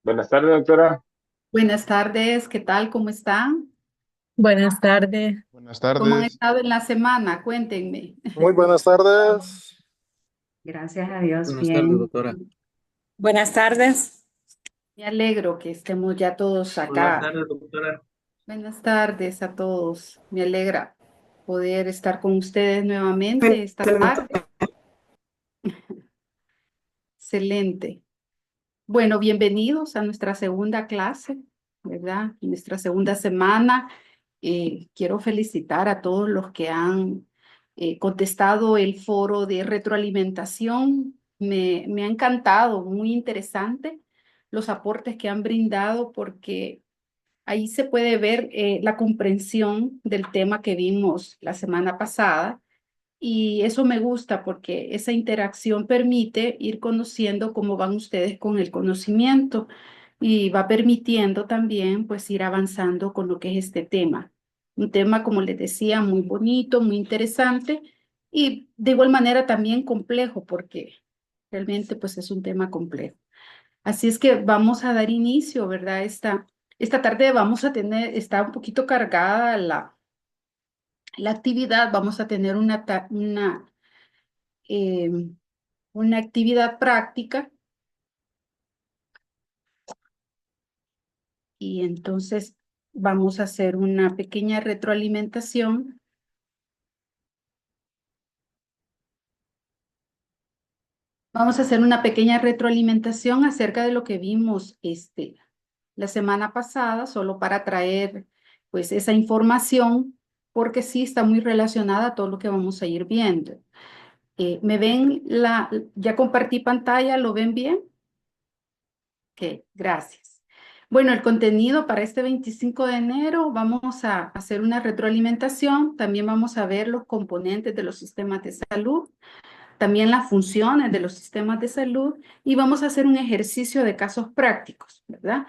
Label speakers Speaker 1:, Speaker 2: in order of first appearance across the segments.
Speaker 1: Buenas tardes, doctora.
Speaker 2: Buenas tardes, ¿qué tal? ¿Cómo están?
Speaker 3: Buenas tardes.
Speaker 4: Buenas
Speaker 2: ¿Cómo han
Speaker 4: tardes.
Speaker 2: estado en la semana? Cuéntenme.
Speaker 4: Muy buenas tardes.
Speaker 5: Gracias a Dios,
Speaker 6: Buenas tardes,
Speaker 5: bien.
Speaker 6: doctora.
Speaker 3: Buenas tardes.
Speaker 2: Me alegro que estemos ya todos
Speaker 6: Buenas
Speaker 2: acá.
Speaker 6: tardes, doctora.
Speaker 2: Buenas tardes a todos. Me alegra poder estar con ustedes nuevamente esta tarde. Excelente. Bueno, bienvenidos a nuestra segunda clase, ¿verdad? Nuestra segunda semana. Quiero felicitar a todos los que han contestado el foro de retroalimentación. Me ha encantado, muy interesante los aportes que han brindado porque ahí se puede ver la comprensión del tema que vimos la semana pasada y eso me gusta porque esa interacción permite ir conociendo cómo van ustedes con el conocimiento y va permitiendo también pues ir avanzando con lo que es este tema. Un tema, como les decía, muy bonito, muy interesante y de igual manera también complejo porque realmente pues es un tema complejo. Así es que vamos a dar inicio, ¿verdad? Esta tarde vamos a tener, está un poquito cargada la actividad, vamos a tener eh, una actividad práctica y entonces vamos a hacer una pequeña retroalimentación. Vamos a hacer una pequeña retroalimentación acerca de lo que vimos la semana pasada, solo para traer pues esa información, porque sí está muy relacionada a todo lo que vamos a ir viendo. ¿Me ven ya compartí pantalla? ¿Lo ven bien? Ok, gracias. Bueno, el contenido para este 25 de enero vamos a hacer una retroalimentación, también vamos a ver los componentes de los sistemas de salud, también las funciones de los sistemas de salud y vamos a hacer un ejercicio de casos prácticos, ¿verdad?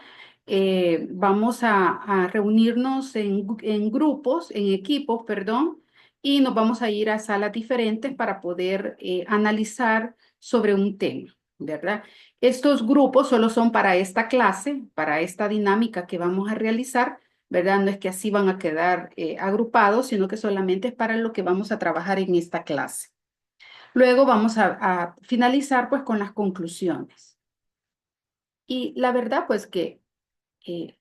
Speaker 2: Vamos a reunirnos en grupos, en equipos, perdón, y nos vamos a ir a salas diferentes para poder analizar sobre un tema, ¿verdad? Estos grupos solo son para esta clase, para esta dinámica que vamos a realizar, ¿verdad? No es que así van a quedar agrupados, sino que solamente es para lo que vamos a trabajar en esta clase. Luego vamos a finalizar pues con las conclusiones. Y la verdad pues que eh,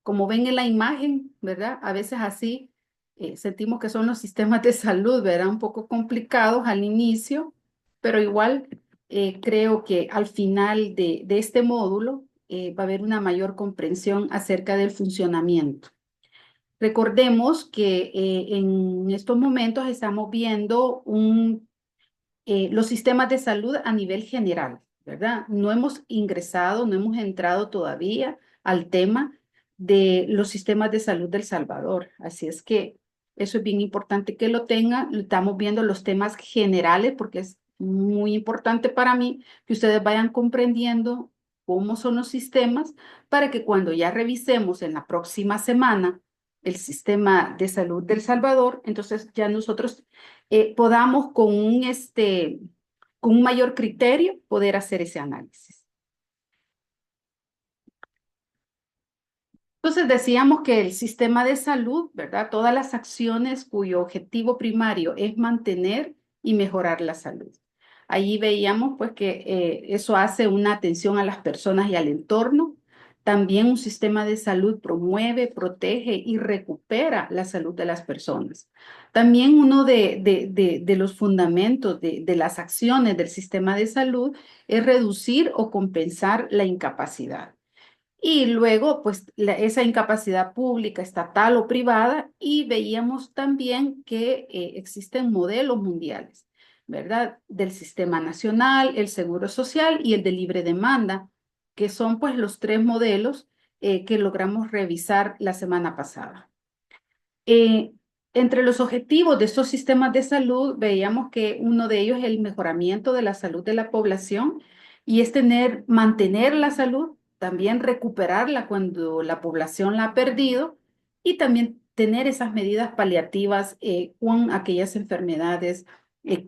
Speaker 2: como ven en la imagen, ¿verdad? A veces así sentimos que son los sistemas de salud, ¿verdad? Un poco complicados al inicio, pero igual creo que al final de este módulo va a haber una mayor comprensión acerca del funcionamiento. Recordemos que en estos momentos estamos viendo los sistemas de salud a nivel general, ¿verdad? No hemos ingresado, no hemos entrado todavía al tema de los sistemas de salud del Salvador. Así es que eso es bien importante que lo tengan. Estamos viendo los temas generales porque es muy importante para mí que ustedes vayan comprendiendo cómo son los sistemas para que cuando ya revisemos en la próxima semana el sistema de salud del Salvador, entonces ya nosotros podamos con un mayor criterio poder hacer ese análisis. Entonces decíamos que el sistema de salud, ¿verdad? Todas las acciones cuyo objetivo primario es mantener y mejorar la salud. Allí veíamos pues que eso hace una atención a las personas y al entorno. También un sistema de salud promueve, protege y recupera la salud de las personas. También uno de los fundamentos de las acciones del sistema de salud es reducir o compensar la incapacidad. Y luego, pues, esa incapacidad pública, estatal o privada, y veíamos también que existen modelos mundiales, ¿verdad? Del sistema nacional, el seguro social y el de libre demanda, que son pues los tres modelos que logramos revisar la semana pasada. Eh, Entre los objetivos de estos sistemas de salud, veíamos que uno de ellos es el mejoramiento de la salud de la población y es mantener la salud, también recuperarla cuando la población la ha perdido y también tener esas medidas paliativas con aquellas enfermedades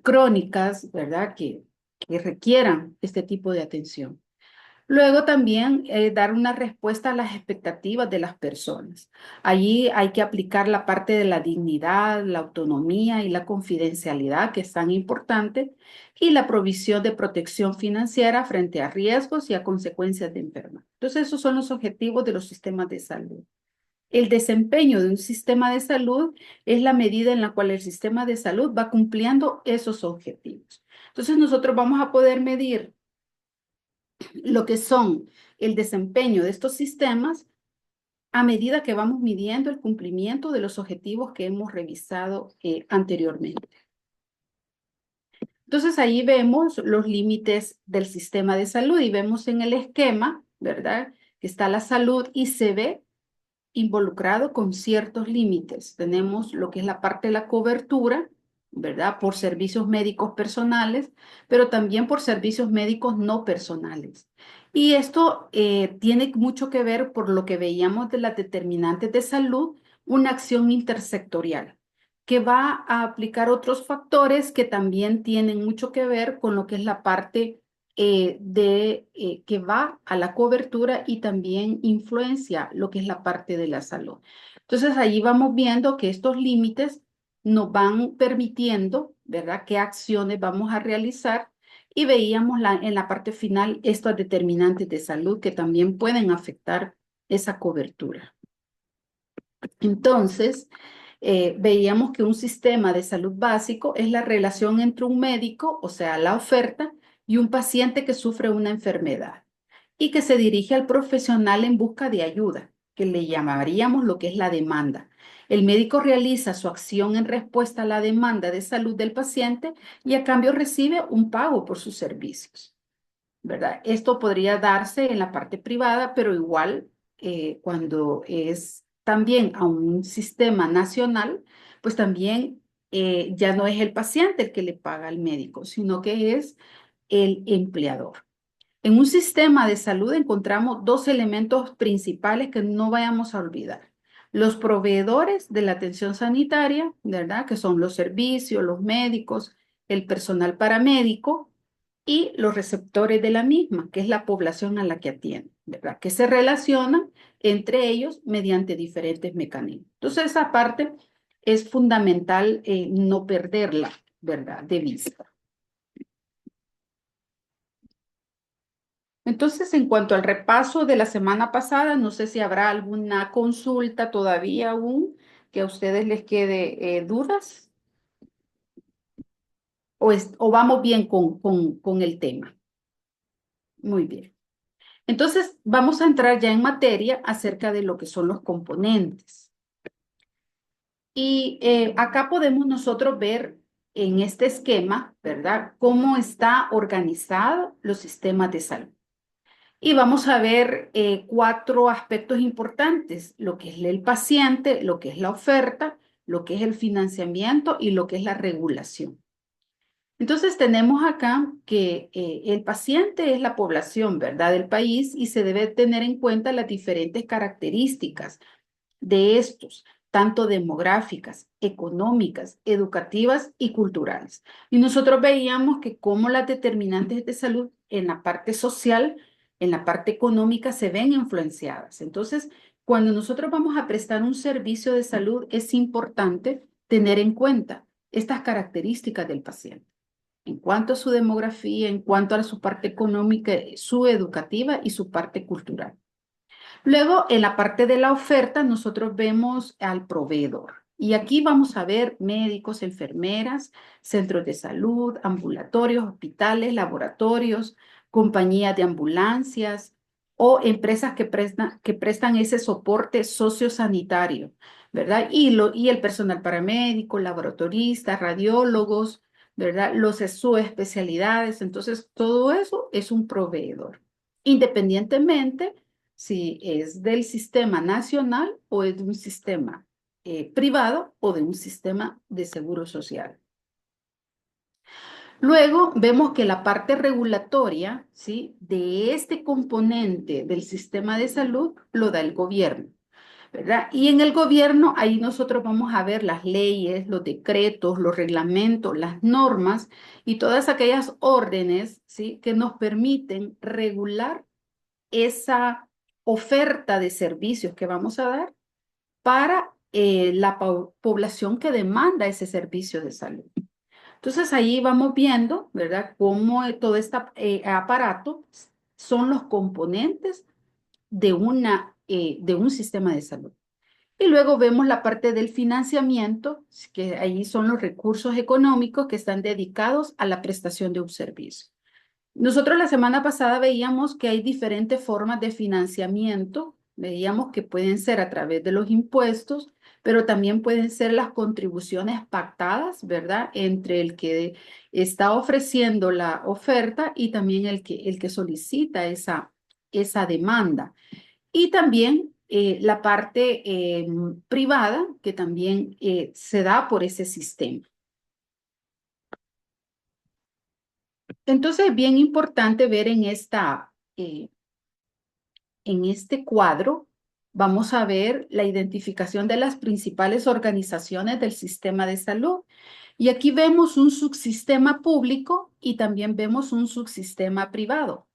Speaker 2: crónicas, ¿verdad? Que requieran este tipo de atención. Luego también dar una respuesta a las expectativas de las personas. Allí hay que aplicar la parte de la dignidad, la autonomía y la confidencialidad, que es tan importante, y la provisión de protección financiera frente a riesgos y a consecuencias de enfermedad. Entonces, esos son los objetivos de los sistemas de salud. El desempeño de un sistema de salud es la medida en la cual el sistema de salud va cumpliendo esos objetivos. Entonces, nosotros vamos a poder medir lo que son el desempeño de estos sistemas a medida que vamos midiendo el cumplimiento de los objetivos que hemos revisado anteriormente. Entonces ahí vemos los límites del sistema de salud y vemos en el esquema, ¿verdad? Que está la salud y se ve involucrado con ciertos límites. Tenemos lo que es la parte de la cobertura, ¿verdad? Por servicios médicos personales, pero también por servicios médicos no personales. Y esto tiene mucho que ver por lo que veíamos de las determinantes de salud, una acción intersectorial que va a aplicar otros factores que también tienen mucho que ver con lo que es la parte que va a la cobertura y también influencia lo que es la parte de la salud. Entonces, allí vamos viendo que estos límites nos van permitiendo, ¿verdad?, qué acciones vamos a realizar y veíamos en la parte final estos determinantes de salud que también pueden afectar esa cobertura. Entonces, veíamos que un sistema de salud básico es la relación entre un médico, o sea, la oferta, y un paciente que sufre una enfermedad y que se dirige al profesional en busca de ayuda, que le llamaríamos lo que es la demanda. El médico realiza su acción en respuesta a la demanda de salud del paciente y a cambio recibe un pago por sus servicios, ¿verdad? Esto podría darse en la parte privada, pero igual cuando es también a un sistema nacional, pues también ya no es el paciente el que le paga al médico, sino que es el empleador. En un sistema de salud encontramos dos elementos principales que no vayamos a olvidar. Los proveedores de la atención sanitaria, ¿verdad? Que son los servicios, los médicos, el personal paramédico y los receptores de la misma, que es la población a la que atiende, ¿verdad? Que se relacionan entre ellos mediante diferentes mecanismos. Entonces, esa parte es fundamental no perderla, ¿verdad?, de vista. Entonces, en cuanto al repaso de la semana pasada, no sé si habrá alguna consulta todavía aún que a ustedes les quede dudas o vamos bien con el tema. Muy bien. Entonces, vamos a entrar ya en materia acerca de lo que son los componentes. Y acá podemos nosotros ver en este esquema, ¿verdad?, cómo está organizado los sistemas de salud. Y vamos a ver cuatro aspectos importantes, lo que es el paciente, lo que es la oferta, lo que es el financiamiento y lo que es la regulación. Entonces tenemos acá que el paciente es la población, ¿verdad?, del país y se debe tener en cuenta las diferentes características de estos, tanto demográficas, económicas, educativas y culturales. Y nosotros veíamos que como las determinantes de salud en la parte social, en la parte económica se ven influenciadas. Entonces, cuando nosotros vamos a prestar un servicio de salud, es importante tener en cuenta estas características del paciente en cuanto a su demografía, en cuanto a su parte económica, su educativa y su parte cultural. Luego, en la parte de la oferta, nosotros vemos al proveedor. Y aquí vamos a ver médicos, enfermeras, centros de salud, ambulatorios, hospitales, laboratorios, compañías de ambulancias o empresas que prestan ese soporte sociosanitario, ¿verdad? Y el personal paramédico, laboratoristas, radiólogos, ¿verdad? Los subespecialidades. Entonces, todo eso es un proveedor. Independientemente si es del sistema nacional o es de un sistema privado o de un sistema de seguro social. Luego vemos que la parte regulatoria, ¿sí?, de este componente del sistema de salud lo da el gobierno, ¿verdad? Y en el gobierno ahí nosotros vamos a ver las leyes, los decretos, los reglamentos, las normas y todas aquellas órdenes, ¿sí?, que nos permiten regular esa oferta de servicios que vamos a dar para la población que demanda ese servicio de salud. Entonces ahí vamos viendo, ¿verdad?, cómo todo este aparato son los componentes de un sistema de salud. Y luego vemos la parte del financiamiento, que ahí son los recursos económicos que están dedicados a la prestación de un servicio. Nosotros la semana pasada veíamos que hay diferentes formas de financiamiento. Veíamos que pueden ser a través de los impuestos, pero también pueden ser las contribuciones pactadas, ¿verdad?, entre el que está ofreciendo la oferta y también el que solicita esa demanda. Y también la parte privada, que también se da por ese sistema. Entonces es bien importante ver en este cuadro, vamos a ver la identificación de las principales organizaciones del sistema de salud. Y aquí vemos un subsistema público y también vemos un subsistema privado.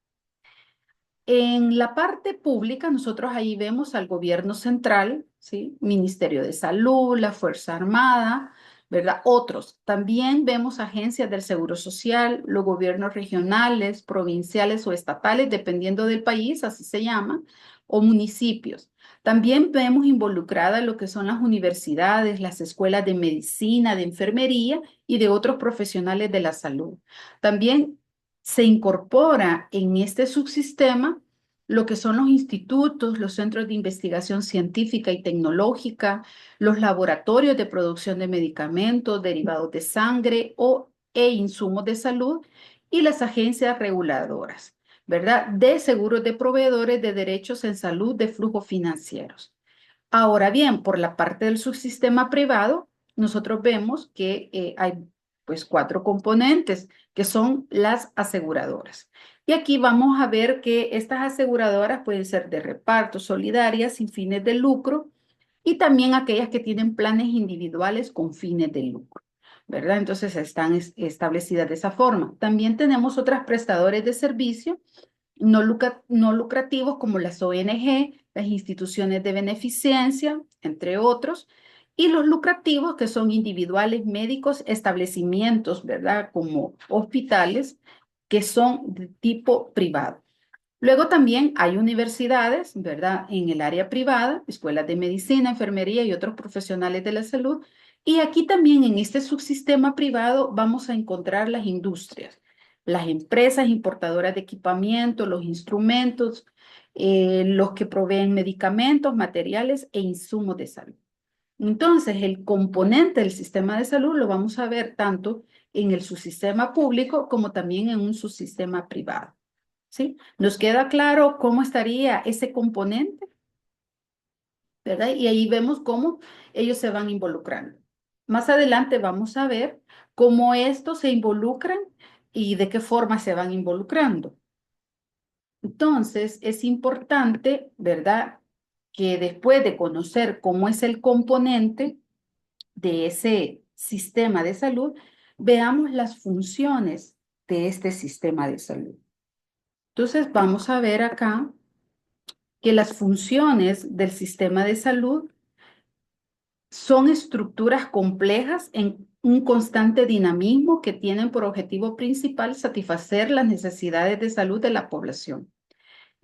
Speaker 2: En la parte pública, nosotros ahí vemos al gobierno central, ¿sí?, Ministerio de Salud, la Fuerza Armada, ¿verdad? Otros. También vemos agencias del Seguro Social, los gobiernos regionales, provinciales o estatales, dependiendo del país, así se llaman, o municipios. También vemos involucradas lo que son las universidades, las escuelas de medicina, de enfermería y de otros profesionales de la salud. También se incorpora en este subsistema lo que son los institutos, los centros de investigación científica y tecnológica, los laboratorios de producción de medicamentos, derivados de sangre e insumos de salud y las agencias reguladoras, ¿verdad?, de seguros de proveedores de derechos en salud de flujos financieros. Ahora bien, por la parte del subsistema privado, nosotros vemos que hay pues 4 componentes, que son las aseguradoras. Y aquí vamos a ver que estas aseguradoras pueden ser de reparto, solidarias, sin fines de lucro, y también aquellas que tienen planes individuales con fines de lucro, ¿verdad? Entonces están establecidas de esa forma. También tenemos otras prestadores de servicio no lucrativos como las ONG, las instituciones de beneficencia, entre otros, y los lucrativos que son individuales, médicos, establecimientos, ¿verdad?, como hospitales, que son de tipo privado. Luego también hay universidades, ¿verdad?, en el área privada, escuelas de medicina, enfermería y otros profesionales de la salud. Y aquí también en este subsistema privado vamos a encontrar las industrias, las empresas importadoras de equipamiento, los instrumentos, los que proveen medicamentos, materiales e insumos de salud. Entonces, el componente del sistema de salud lo vamos a ver tanto en el subsistema público como también en un subsistema privado. ¿Sí? ¿Nos queda claro cómo estaría ese componente? ¿Verdad? Y ahí vemos cómo ellos se van involucrando. Más adelante vamos a ver cómo estos se involucran y de qué forma se van involucrando. Entonces, es importante, ¿verdad?, que después de conocer cómo es el componente de ese sistema de salud, veamos las funciones de este sistema de salud. Entonces, vamos a ver acá que las funciones del sistema de salud son estructuras complejas en un constante dinamismo que tienen por objetivo principal satisfacer las necesidades de salud de la población.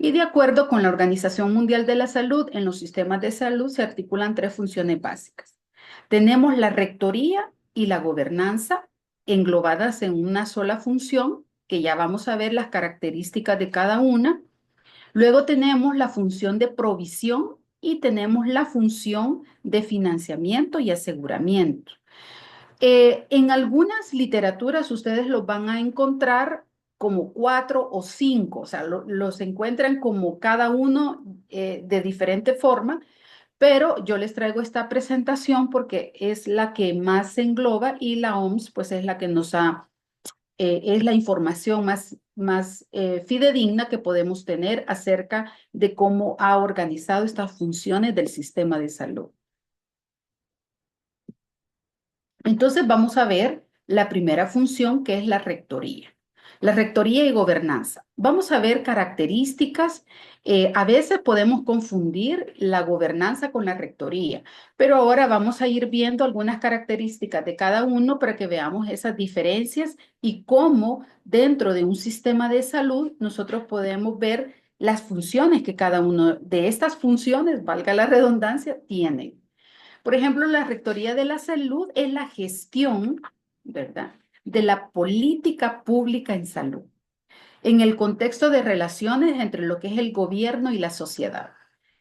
Speaker 2: Y de acuerdo con la Organización Mundial de la Salud, en los sistemas de salud se articulan 3 funciones básicas. Tenemos la rectoría y la gobernanza englobadas en una sola función, que ya vamos a ver las características de cada una. Luego tenemos la función de provisión y tenemos la función de financiamiento y aseguramiento. En algunas literaturas ustedes los van a encontrar como 4 o 5, o sea, los encuentran como cada uno de diferente forma, pero yo les traigo esta presentación porque es la que más se engloba y la OMS pues es la que nos es la información más fidedigna que podemos tener acerca de cómo ha organizado estas funciones del sistema de salud. Entonces vamos a ver la primera función, que es la rectoría. La rectoría y gobernanza. Vamos a ver características. A veces podemos confundir la gobernanza con la rectoría, pero ahora vamos a ir viendo algunas características de cada uno para que veamos esas diferencias y cómo dentro de un sistema de salud nosotros podemos ver las funciones que cada uno de estas funciones, valga la redundancia, tiene. Por ejemplo, la Rectoría de la Salud es la gestión, ¿verdad?, de la política pública en salud, en el contexto de relaciones entre lo que es el gobierno y la sociedad.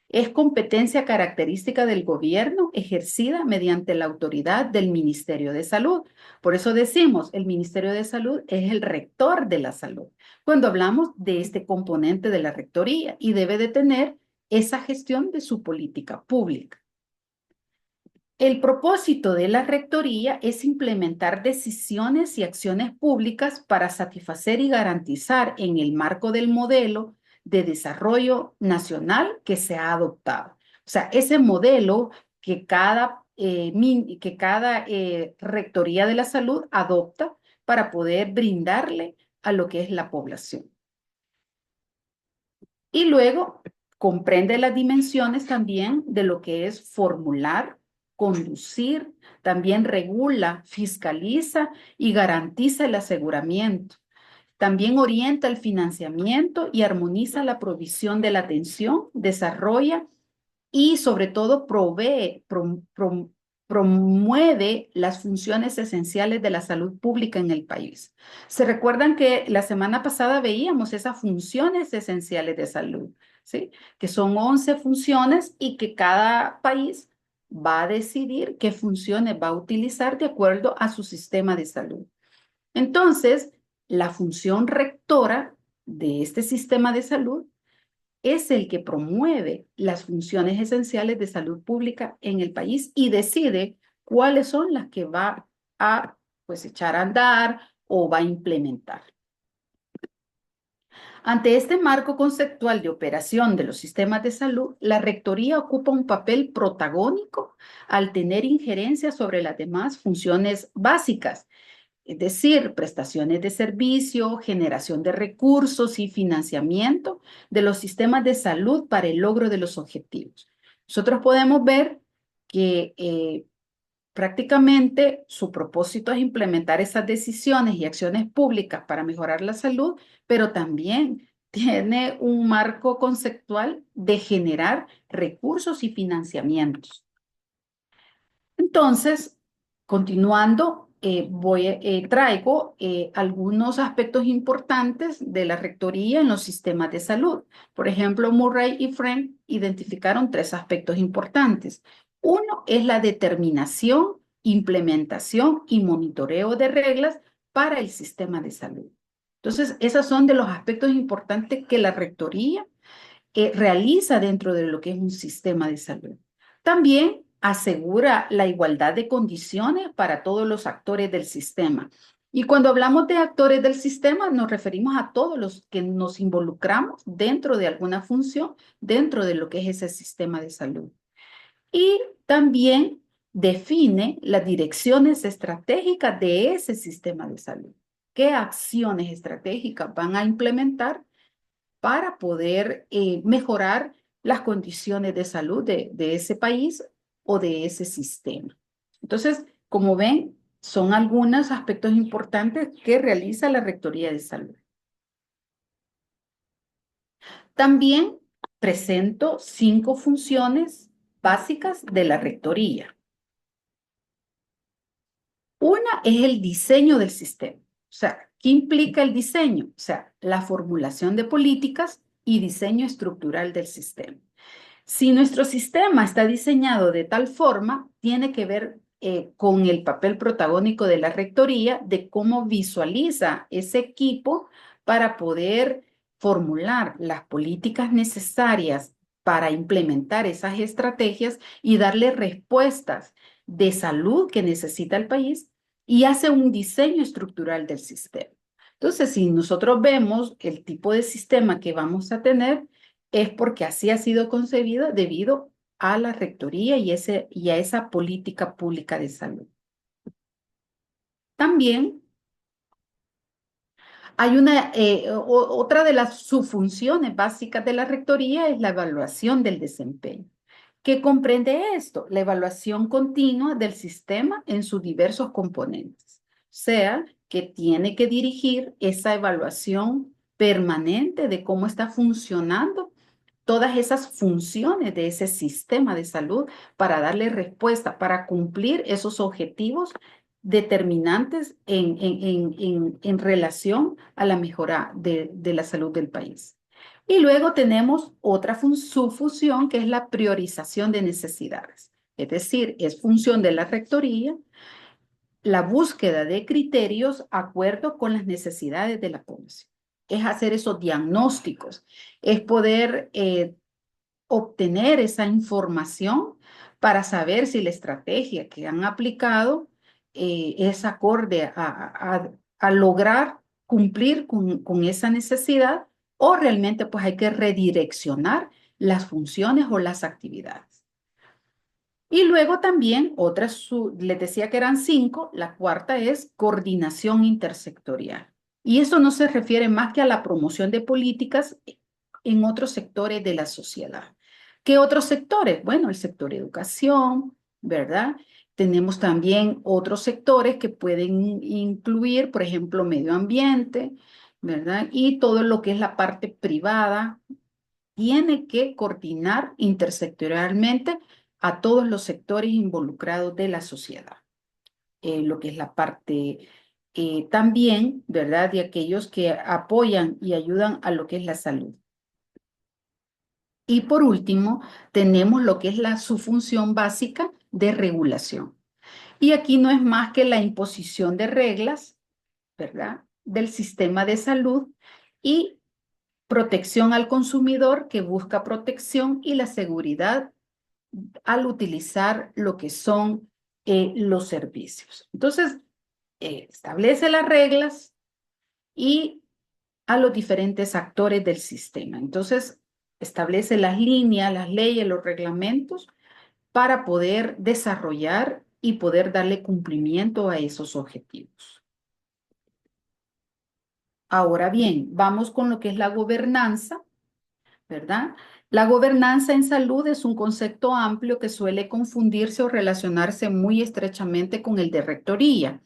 Speaker 2: Es competencia característica del gobierno ejercida mediante la autoridad del Ministerio de Salud. Por eso decimos, el Ministerio de Salud es el rector de la salud, cuando hablamos de este componente de la rectoría y debe de tener esa gestión de su política pública. El propósito de la rectoría es implementar decisiones y acciones públicas para satisfacer y garantizar en el marco del modelo de desarrollo nacional que se ha adoptado. O sea, ese modelo que cada rectoría de la salud adopta para poder brindarle a lo que es la población. Y luego comprende las dimensiones también de lo que es formular, conducir, también regula, fiscaliza y garantiza el aseguramiento. También orienta el financiamiento y armoniza la provisión de la atención, desarrolla y sobre todo promueve las funciones esenciales de la salud pública en el país. Se recuerdan que la semana pasada veíamos esas funciones esenciales de salud, ¿sí? Que son 11 funciones y que cada país va a decidir qué funciones va a utilizar de acuerdo a su sistema de salud. Entonces, la función rectora de este sistema de salud es el que promueve las funciones esenciales de salud pública en el país y decide cuáles son las que va a echar a andar o va a implementar. Ante este marco conceptual de operación de los sistemas de salud, la rectoría ocupa un papel protagónico al tener injerencia sobre las demás funciones básicas, es decir, prestaciones de servicio, generación de recursos y financiamiento de los sistemas de salud para el logro de los objetivos. Nosotros podemos ver que prácticamente su propósito es implementar esas decisiones y acciones públicas para mejorar la salud, pero también tiene un marco conceptual de generar recursos y financiamientos. Entonces, continuando, traigo algunos aspectos importantes de la rectoría en los sistemas de salud. Por ejemplo, Murray y Friend identificaron 3 aspectos importantes. Uno es la determinación, implementación y monitoreo de reglas para el sistema de salud. Entonces, esos son de los aspectos importantes que la rectoría realiza dentro de lo que es un sistema de salud. También asegura la igualdad de condiciones para todos los actores del sistema. Y cuando hablamos de actores del sistema, nos referimos a todos los que nos involucramos dentro de alguna función, dentro de lo que es ese sistema de salud. Y también define las direcciones estratégicas de ese sistema de salud. ¿Qué acciones estratégicas van a implementar para poder mejorar las condiciones de salud de ese país o de ese sistema? Entonces, como ven, son algunos aspectos importantes que realiza la Rectoría de Salud. También presento 5 funciones básicas de la Rectoría. Una es el diseño del sistema. O sea, ¿qué implica el diseño? O sea, la formulación de políticas y diseño estructural del sistema. Si nuestro sistema está diseñado de tal forma, tiene que ver con el papel protagónico de la rectoría, de cómo visualiza ese equipo para poder formular las políticas necesarias para implementar esas estrategias y darle respuestas de salud que necesita el país y hace un diseño estructural del sistema. Entonces, si nosotros vemos el tipo de sistema que vamos a tener, es porque así ha sido concebido debido a la rectoría y a esa política pública de salud. También Otra de las subfunciones básicas de la rectoría es la evaluación del desempeño. ¿Qué comprende esto? La evaluación continua del sistema en sus diversos componentes. O sea, que tiene que dirigir esa evaluación permanente de cómo está funcionando todas esas funciones de ese sistema de salud para darle respuesta, para cumplir esos objetivos determinantes en relación a la mejora de la salud del país. Y luego tenemos otra subfunción que es la priorización de necesidades. Es decir, es función de la rectoría la búsqueda de criterios acuerdo con las necesidades de la población. Es hacer esos diagnósticos, es poder obtener esa información para saber si la estrategia que han aplicado es acorde a lograr cumplir con esa necesidad o realmente pues hay que redireccionar las funciones o las actividades. Y luego también les decía que eran 5, la cuarta es coordinación intersectorial. Y eso no se refiere más que a la promoción de políticas en otros sectores de la sociedad. ¿Qué otros sectores? Bueno, el sector educación, ¿verdad? Tenemos también otros sectores que pueden incluir, por ejemplo, medio ambiente, ¿verdad? Y todo lo que es la parte privada tiene que coordinar intersectorialmente a todos los sectores involucrados de la sociedad. Lo que es la parte también, ¿verdad? De aquellos que apoyan y ayudan a lo que es la salud. Y por último, tenemos lo que es su función básica de regulación. Y aquí no es más que la imposición de reglas, ¿verdad? Del sistema de salud y protección al consumidor que busca protección y la seguridad al utilizar lo que son los servicios. Entonces, establece las reglas y a los diferentes actores del sistema. Entonces, establece las líneas, las leyes, los reglamentos para poder desarrollar y poder darle cumplimiento a esos objetivos. Ahora bien, vamos con lo que es la gobernanza, ¿verdad? La gobernanza en salud es un concepto amplio que suele confundirse o relacionarse muy estrechamente con el de rectoría.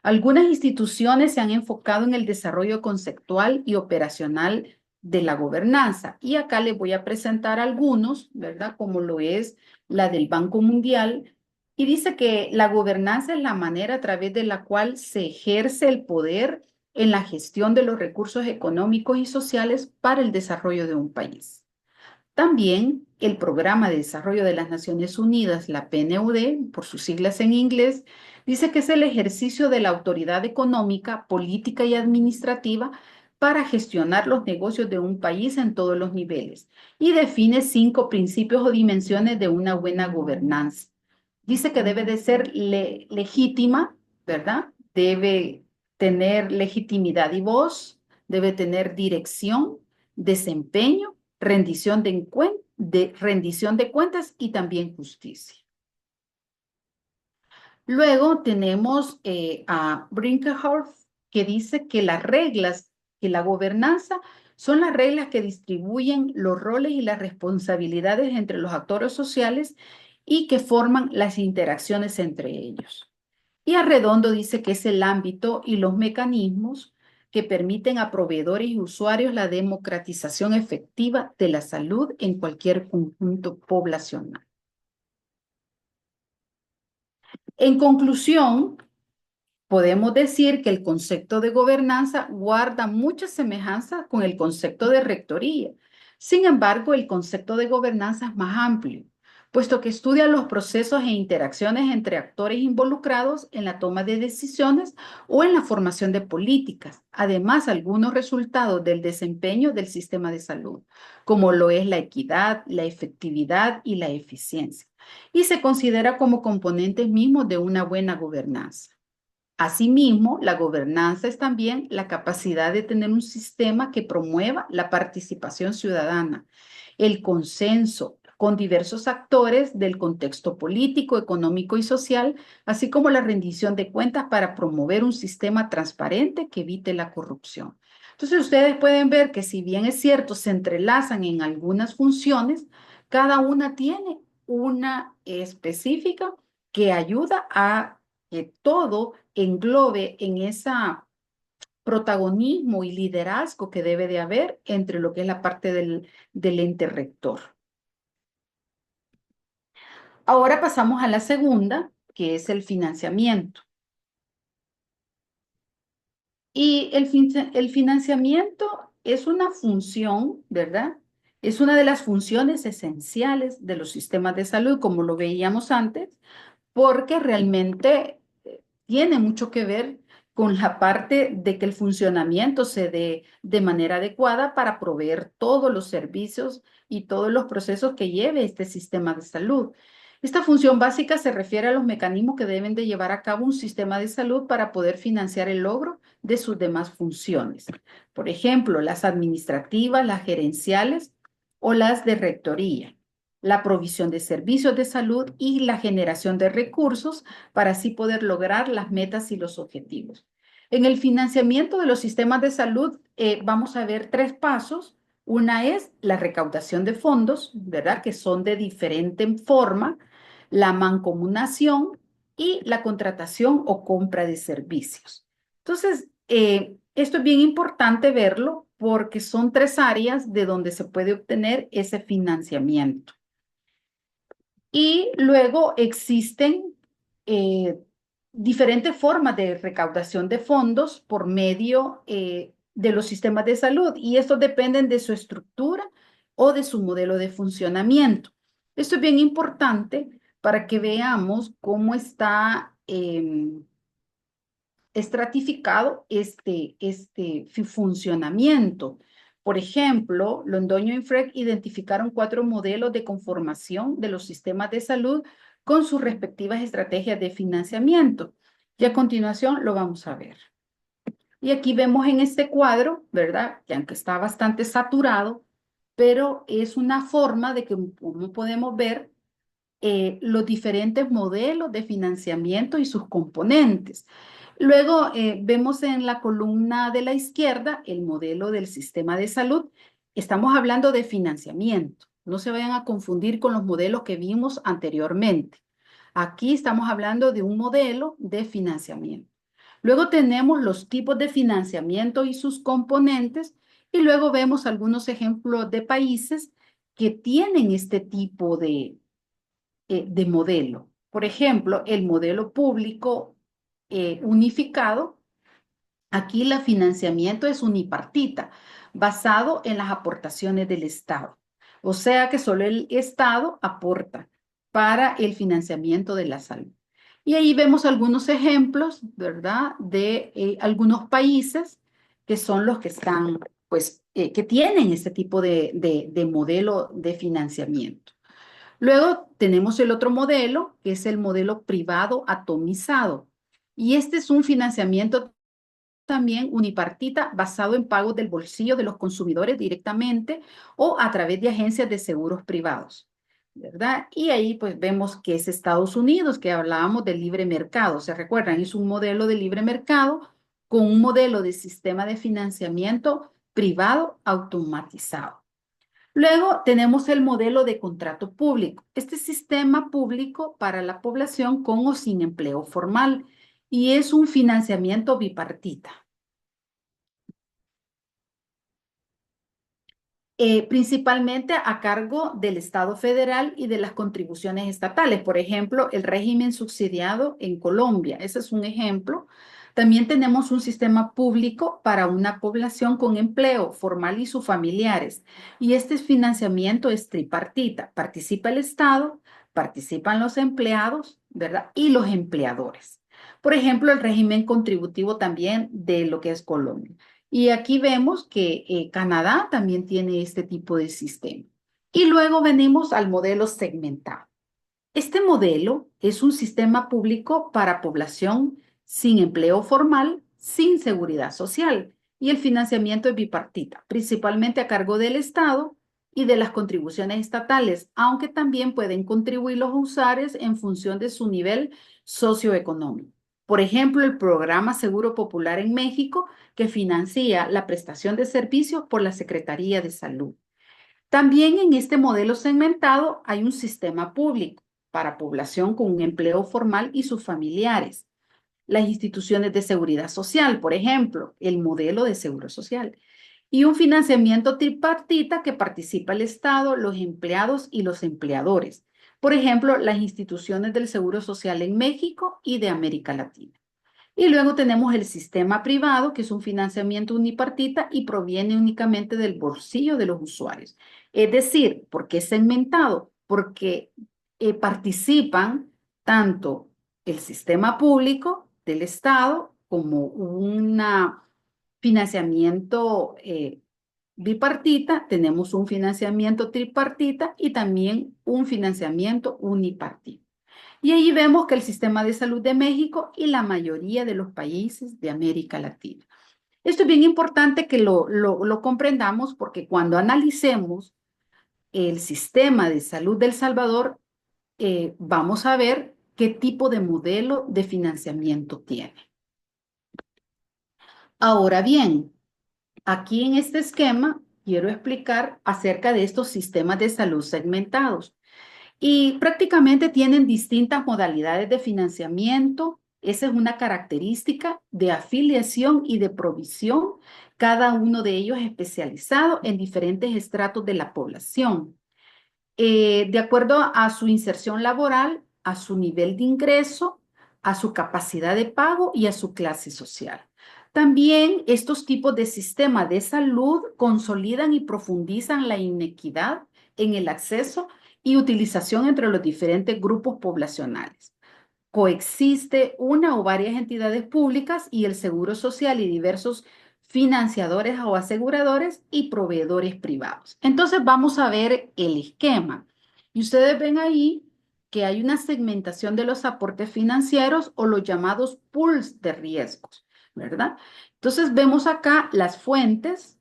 Speaker 2: Algunas instituciones se han enfocado en el desarrollo conceptual y operacional de la gobernanza. Y acá les voy a presentar algunos, ¿verdad? Como lo es la del Banco Mundial. Y dice que la gobernanza es la manera a través de la cual se ejerce el poder en la gestión de los recursos económicos y sociales para el desarrollo de un país. También el Programa de Desarrollo de las Naciones Unidas, la PNUD, por sus siglas en inglés, dice que es el ejercicio de la autoridad económica, política y administrativa para gestionar los negocios de un país en todos los niveles y define 5 principios o dimensiones de una buena gobernanza. Dice que debe de ser legítima, ¿verdad? Debe tener legitimidad y voz, debe tener dirección, desempeño, rendición de cuentas y también justicia. Luego tenemos a Brinkerhoff, que dice que las reglas, que la gobernanza son las reglas que distribuyen los roles y las responsabilidades entre los actores sociales y que forman las interacciones entre ellos. Y Arredondo dice que es el ámbito y los mecanismos que permiten a proveedores y usuarios la democratización efectiva de la salud en cualquier conjunto poblacional. En conclusión, podemos decir que el concepto de gobernanza guarda mucha semejanza con el concepto de rectoría. Sin embargo, el concepto de gobernanza es más amplio, puesto que estudia los procesos e interacciones entre actores involucrados en la toma de decisiones o en la formación de políticas. Además, algunos resultados del desempeño del sistema de salud, como lo es la equidad, la efectividad y la eficiencia, y se considera como componentes mismos de una buena gobernanza. Asimismo, la gobernanza es también la capacidad de tener un sistema que promueva la participación ciudadana, el consenso, con diversos actores del contexto político, económico y social, así como la rendición de cuentas para promover un sistema transparente que evite la corrupción. Entonces, ustedes pueden ver que si bien es cierto, se entrelazan en algunas funciones, cada una tiene una específica que ayuda a que todo englobe en esa protagonismo y liderazgo que debe de haber entre lo que es la parte del ente rector. Ahora pasamos a la segunda, que es el financiamiento. Y el financiamiento es una función, ¿verdad? Es una de las funciones esenciales de los sistemas de salud, como lo veíamos antes, porque realmente tiene mucho que ver con la parte de que el funcionamiento se dé de manera adecuada para proveer todos los servicios y todos los procesos que lleve este sistema de salud. Esta función básica se refiere a los mecanismos que deben de llevar a cabo un sistema de salud para poder financiar el logro de sus demás funciones. Por ejemplo, las administrativas, las gerenciales o las de rectoría, la provisión de servicios de salud y la generación de recursos para así poder lograr las metas y los objetivos. En el financiamiento de los sistemas de salud vamos a ver tres pasos. Una es la recaudación de fondos, ¿verdad? Que son de diferente forma, la mancomunación y la contratación o compra de servicios. Entonces, esto es bien importante verlo porque son tres áreas de donde se puede obtener ese financiamiento. Y luego existen diferentes formas de recaudación de fondos por medio de los sistemas de salud y estos dependen de su estructura o de su modelo de funcionamiento. Esto es bien importante para que veamos cómo está estratificado este funcionamiento. Por ejemplo, Londoño y Frege identificaron 4 modelos de conformación de los sistemas de salud con sus respectivas estrategias de financiamiento. Y a continuación lo vamos a ver. Y aquí vemos en este cuadro, ¿verdad? Que aunque está bastante saturado, pero es una forma de que como podemos ver los diferentes modelos de financiamiento y sus componentes. Luego vemos en la columna de la izquierda el modelo del sistema de salud. Estamos hablando de financiamiento. No se vayan a confundir con los modelos que vimos anteriormente. Aquí estamos hablando de un modelo de financiamiento. Luego tenemos los tipos de financiamiento y sus componentes y luego vemos algunos ejemplos de países que tienen este tipo de modelo. Por ejemplo, el modelo público unificado, aquí el financiamiento es unipartita, basado en las aportaciones del Estado. O sea que solo el Estado aporta para el financiamiento de la salud. Y ahí vemos algunos ejemplos, ¿verdad? De algunos países que son los que están, pues, que tienen este tipo de modelo de financiamiento. Luego tenemos el otro modelo, que es el modelo privado atomizado. Y este es un financiamiento también unipartita basado en pagos del bolsillo de los consumidores directamente o a través de agencias de seguros privados, ¿verdad? Y ahí pues vemos que es Estados Unidos, que hablábamos del libre mercado. ¿Se recuerdan? Es un modelo de libre mercado con un modelo de sistema de financiamiento privado automatizado. Luego tenemos el modelo de contrato público. Este sistema público para la población con o sin empleo formal y es un financiamiento bipartita. Principalmente a cargo del Estado federal y de las contribuciones estatales. Por ejemplo, el régimen subsidiado en Colombia. Ese es un ejemplo. También tenemos un sistema público para una población con empleo formal y sus familiares. Y este financiamiento es tripartita. Participa el Estado, participan los empleados, ¿verdad? Y los empleadores. Por ejemplo, el régimen contributivo también de lo que es Colombia. Y aquí vemos que Canadá también tiene este tipo de sistema. Y luego venimos al modelo segmentado. Este modelo es un sistema público para población sin empleo formal, sin seguridad social. Y el financiamiento es bipartita, principalmente a cargo del Estado, y de las contribuciones estatales, aunque también pueden contribuir los usuarios en función de su nivel socioeconómico. Por ejemplo, el programa Seguro Popular en México, que financia la prestación de servicios por la Secretaría de Salud. También en este modelo segmentado hay un sistema público para población con un empleo formal y sus familiares. Las instituciones de seguridad social, por ejemplo, el modelo de seguro social. Y un financiamiento tripartita que participa el Estado, los empleados y los empleadores. Por ejemplo, las instituciones del Seguro Social en México y de América Latina. Y luego tenemos el sistema privado, que es un financiamiento unipartita y proviene únicamente del bolsillo de los usuarios. Es decir, ¿por qué segmentado? Porque participan tanto el sistema público del Estado como un financiamiento bipartita, tenemos un financiamiento tripartita y también un financiamiento unipartita. Y ahí vemos que el sistema de salud de México y la mayoría de los países de América Latina. Esto es bien importante que lo comprendamos porque cuando analicemos el sistema de salud de El Salvador, vamos a ver qué tipo de modelo de financiamiento tiene. Ahora bien, aquí en este esquema quiero explicar acerca de estos sistemas de salud segmentados. Y prácticamente tienen distintas modalidades de financiamiento. Esa es una característica de afiliación y de provisión, cada uno de ellos especializado en diferentes estratos de la población. De acuerdo a su inserción laboral, a su nivel de ingreso, a su capacidad de pago y a su clase social. También estos tipos de sistemas de salud consolidan y profundizan la inequidad en el acceso y utilización entre los diferentes grupos poblacionales. Coexiste una o varias entidades públicas y el Seguro Social y diversos financiadores o aseguradores y proveedores privados. Entonces vamos a ver el esquema. Y ustedes ven ahí que hay una segmentación de los aportes financieros o los llamados pools de riesgos, ¿verdad? Entonces vemos acá las fuentes,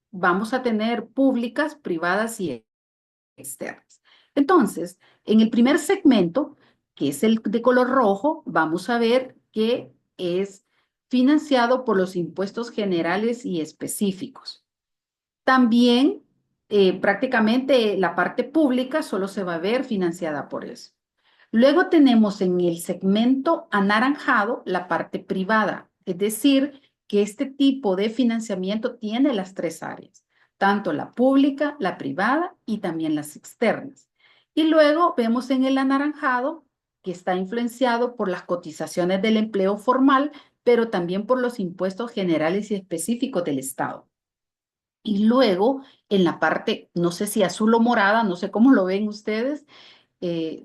Speaker 2: vamos a tener públicas, privadas y externas. Entonces, en el primer segmento, que es el de color rojo, vamos a ver que es financiado por los impuestos generales y específicos. También, prácticamente la parte pública solo se va a ver financiada por eso. Luego tenemos en el segmento anaranjado la parte privada, es decir, que este tipo de financiamiento tiene las tres áreas, tanto la pública, la privada y también las externas. Y luego vemos en el anaranjado que está influenciado por las cotizaciones del empleo formal, pero también por los impuestos generales y específicos del Estado. Y luego en la parte, no sé si azul o morada, no sé cómo lo ven ustedes,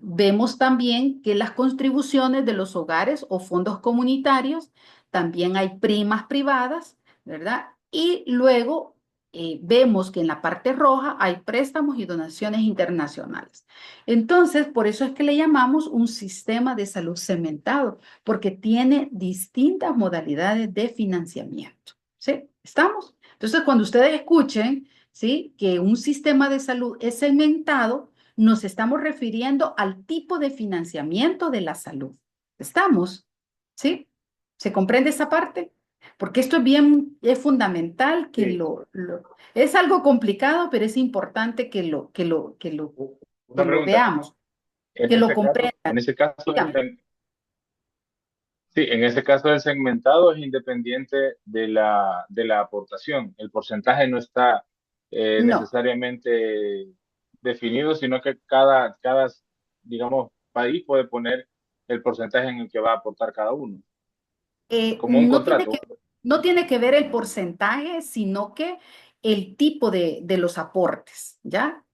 Speaker 2: vemos también que las contribuciones de los hogares o fondos comunitarios, también hay primas privadas, ¿verdad? Y luego vemos que en la parte roja hay préstamos y donaciones internacionales. Entonces, por eso es que le llamamos un sistema de salud segmentado, porque tiene distintas modalidades de financiamiento. ¿Sí? ¿Estamos? Entonces, cuando ustedes escuchen, ¿sí?, que un sistema de salud es segmentado, nos estamos refiriendo al tipo de financiamiento de la salud. ¿Estamos? ¿Sí? ¿Se comprende esa parte? Porque esto es fundamental que
Speaker 4: Sí.
Speaker 2: es algo complicado, pero es importante que
Speaker 4: Una
Speaker 2: lo
Speaker 4: pregunta.
Speaker 2: veamos, que lo comprendan.
Speaker 4: En ese caso,
Speaker 2: Dígame.
Speaker 4: sí, en ese caso el segmentado es independiente de la aportación. El porcentaje no está
Speaker 2: No.
Speaker 4: necesariamente definido, sino que digamos, país puede poner el porcentaje en el que va a aportar cada uno, como un
Speaker 2: No tiene
Speaker 4: contrato.
Speaker 2: no tiene que ver el porcentaje, sino que el tipo de los aportes, ¿ya?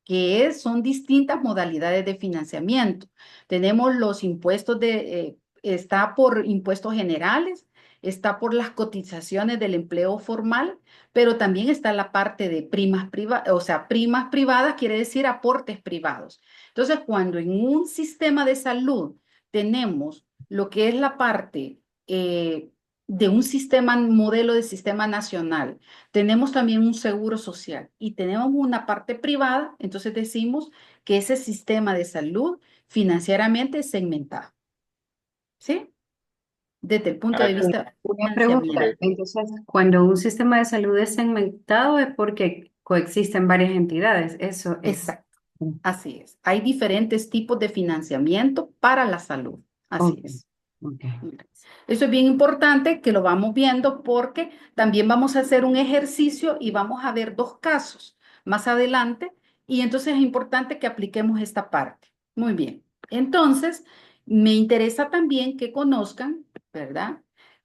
Speaker 2: Son distintas modalidades de financiamiento. Tenemos los impuestos está por impuestos generales, está por las cotizaciones del empleo formal, pero también está la parte de primas privadas, o sea, primas privadas quiere decir aportes privados. Entonces, cuando en un sistema de salud tenemos lo que es la parte de un sistema, modelo de sistema nacional, tenemos también un seguro social y tenemos una parte privada, entonces decimos que ese sistema de salud financieramente es segmentado, ¿sí? Desde el punto
Speaker 4: Ah,
Speaker 2: de
Speaker 4: ya.
Speaker 2: vista de
Speaker 5: Una
Speaker 2: financiamiento.
Speaker 5: pregunta. Entonces, cuando un sistema de salud es segmentado es porque coexisten varias entidades. Eso es.
Speaker 2: Exacto, así es. Hay diferentes tipos de financiamiento para la salud, así
Speaker 5: Ok,
Speaker 2: es.
Speaker 5: ok.
Speaker 2: Eso es bien importante que lo vamos viendo porque también vamos a hacer un ejercicio y vamos a ver dos casos más adelante y entonces es importante que apliquemos esta parte. Muy bien. Entonces, me interesa también que conozcan, ¿verdad?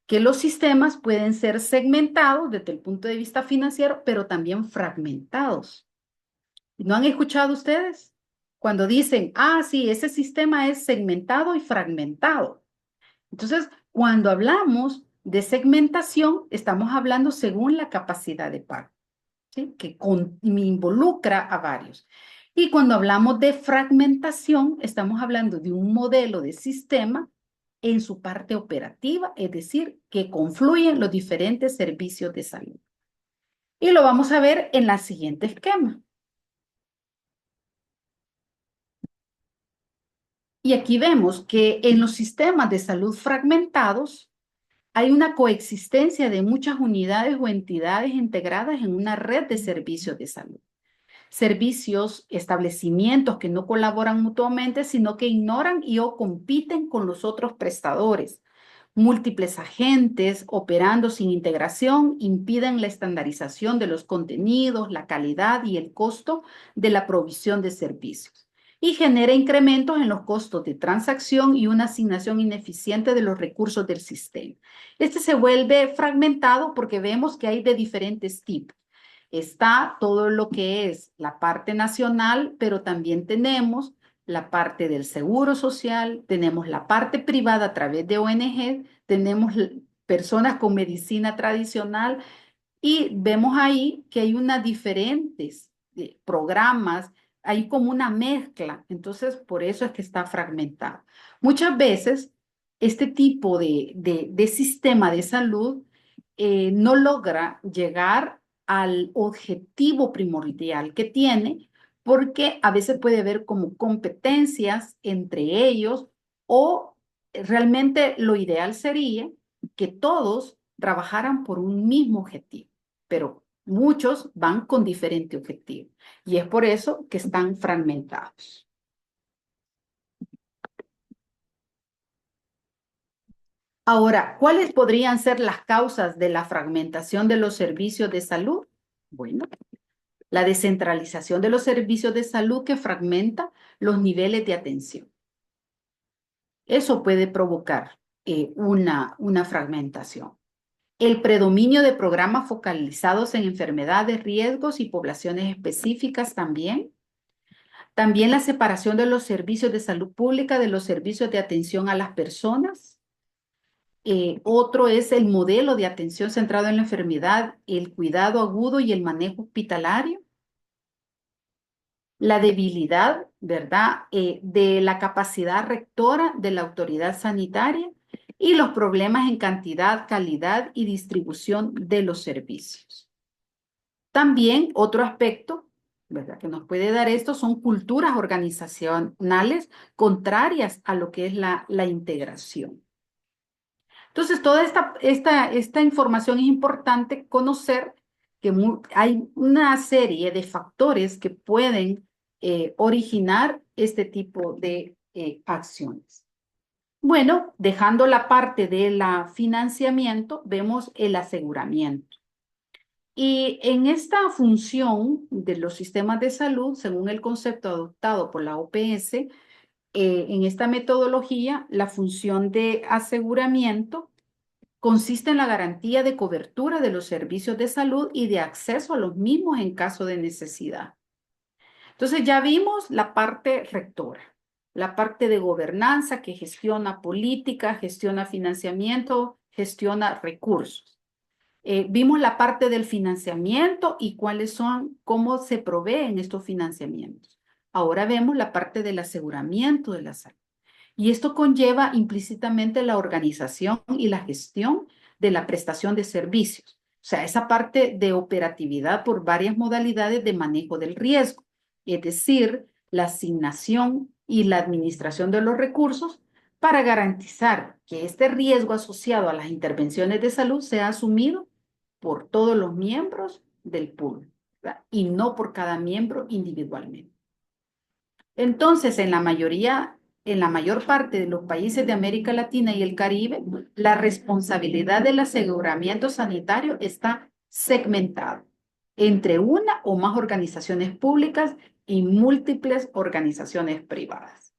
Speaker 2: Que los sistemas pueden ser segmentados desde el punto de vista financiero, pero también fragmentados. ¿No han escuchado ustedes? Cuando dicen, ah, sí, ese sistema es segmentado y fragmentado. Entonces, cuando hablamos de segmentación, estamos hablando según la capacidad de pago, ¿sí? Que me involucra a varios. Y cuando hablamos de fragmentación, estamos hablando de un modelo de sistema en su parte operativa, es decir, que confluyen los diferentes servicios de salud. Y lo vamos a ver en la siguiente esquema. Y aquí vemos que en los sistemas de salud fragmentados, hay una coexistencia de muchas unidades o entidades integradas en una red de servicios de salud. Servicios, establecimientos que no colaboran mutuamente, sino que ignoran y o compiten con los otros prestadores. Múltiples agentes operando sin integración impiden la estandarización de los contenidos, la calidad y el costo de la provisión de servicios y genera incrementos en los costos de transacción y una asignación ineficiente de los recursos del sistema. Este se vuelve fragmentado porque vemos que hay de diferentes tipos. Está todo lo que es la parte nacional, pero también tenemos la parte del seguro social, tenemos la parte privada a través de ONG, tenemos personas con medicina tradicional y vemos ahí que hay unas diferentes programas, hay como una mezcla, entonces por eso es que está fragmentado. Muchas veces este tipo de sistema de salud no logra llegar al objetivo primordial que tiene, porque a veces puede haber como competencias entre ellos o realmente lo ideal sería que todos trabajaran por un mismo objetivo, pero muchos van con diferente objetivo y es por eso que están fragmentados. Ahora, ¿cuáles podrían ser las causas de la fragmentación de los servicios de salud? Bueno, la descentralización de los servicios de salud que fragmenta los niveles de atención. Eso puede provocar una fragmentación. El predominio de programas focalizados en enfermedades, riesgos y poblaciones específicas también. También la separación de los servicios de salud pública de los servicios de atención a las personas. Otro es el modelo de atención centrado en la enfermedad, el cuidado agudo y el manejo hospitalario. La debilidad, ¿verdad?, de la capacidad rectora de la autoridad sanitaria y los problemas en cantidad, calidad y distribución de los servicios. También otro aspecto, ¿verdad?, que nos puede dar esto son culturas organizacionales contrarias a lo que es la integración. Entonces, toda esta información es importante conocer que hay una serie de factores que pueden originar este tipo de acciones. Bueno, dejando la parte del financiamiento, vemos el aseguramiento. Y en esta función de los sistemas de salud, según el concepto adoptado por la OPS, en esta metodología, la función de aseguramiento consiste en la garantía de cobertura de los servicios de salud y de acceso a los mismos en caso de necesidad. Entonces ya vimos la parte rectora, la parte de gobernanza que gestiona política, gestiona financiamiento, gestiona recursos. Vimos la parte del financiamiento y cuáles son, cómo se proveen estos financiamientos. Ahora vemos la parte del aseguramiento de la salud. Y esto conlleva implícitamente la organización y la gestión de la prestación de servicios. O sea, esa parte de operatividad por varias modalidades de manejo del riesgo, es decir, la asignación y la administración de los recursos para garantizar que este riesgo asociado a las intervenciones de salud sea asumido por todos los miembros del pool, ¿verdad? Y no por cada miembro individualmente. Entonces, en la mayor parte de los países de América Latina y el Caribe, la responsabilidad del aseguramiento sanitario está segmentada entre una o más organizaciones públicas y múltiples organizaciones privadas.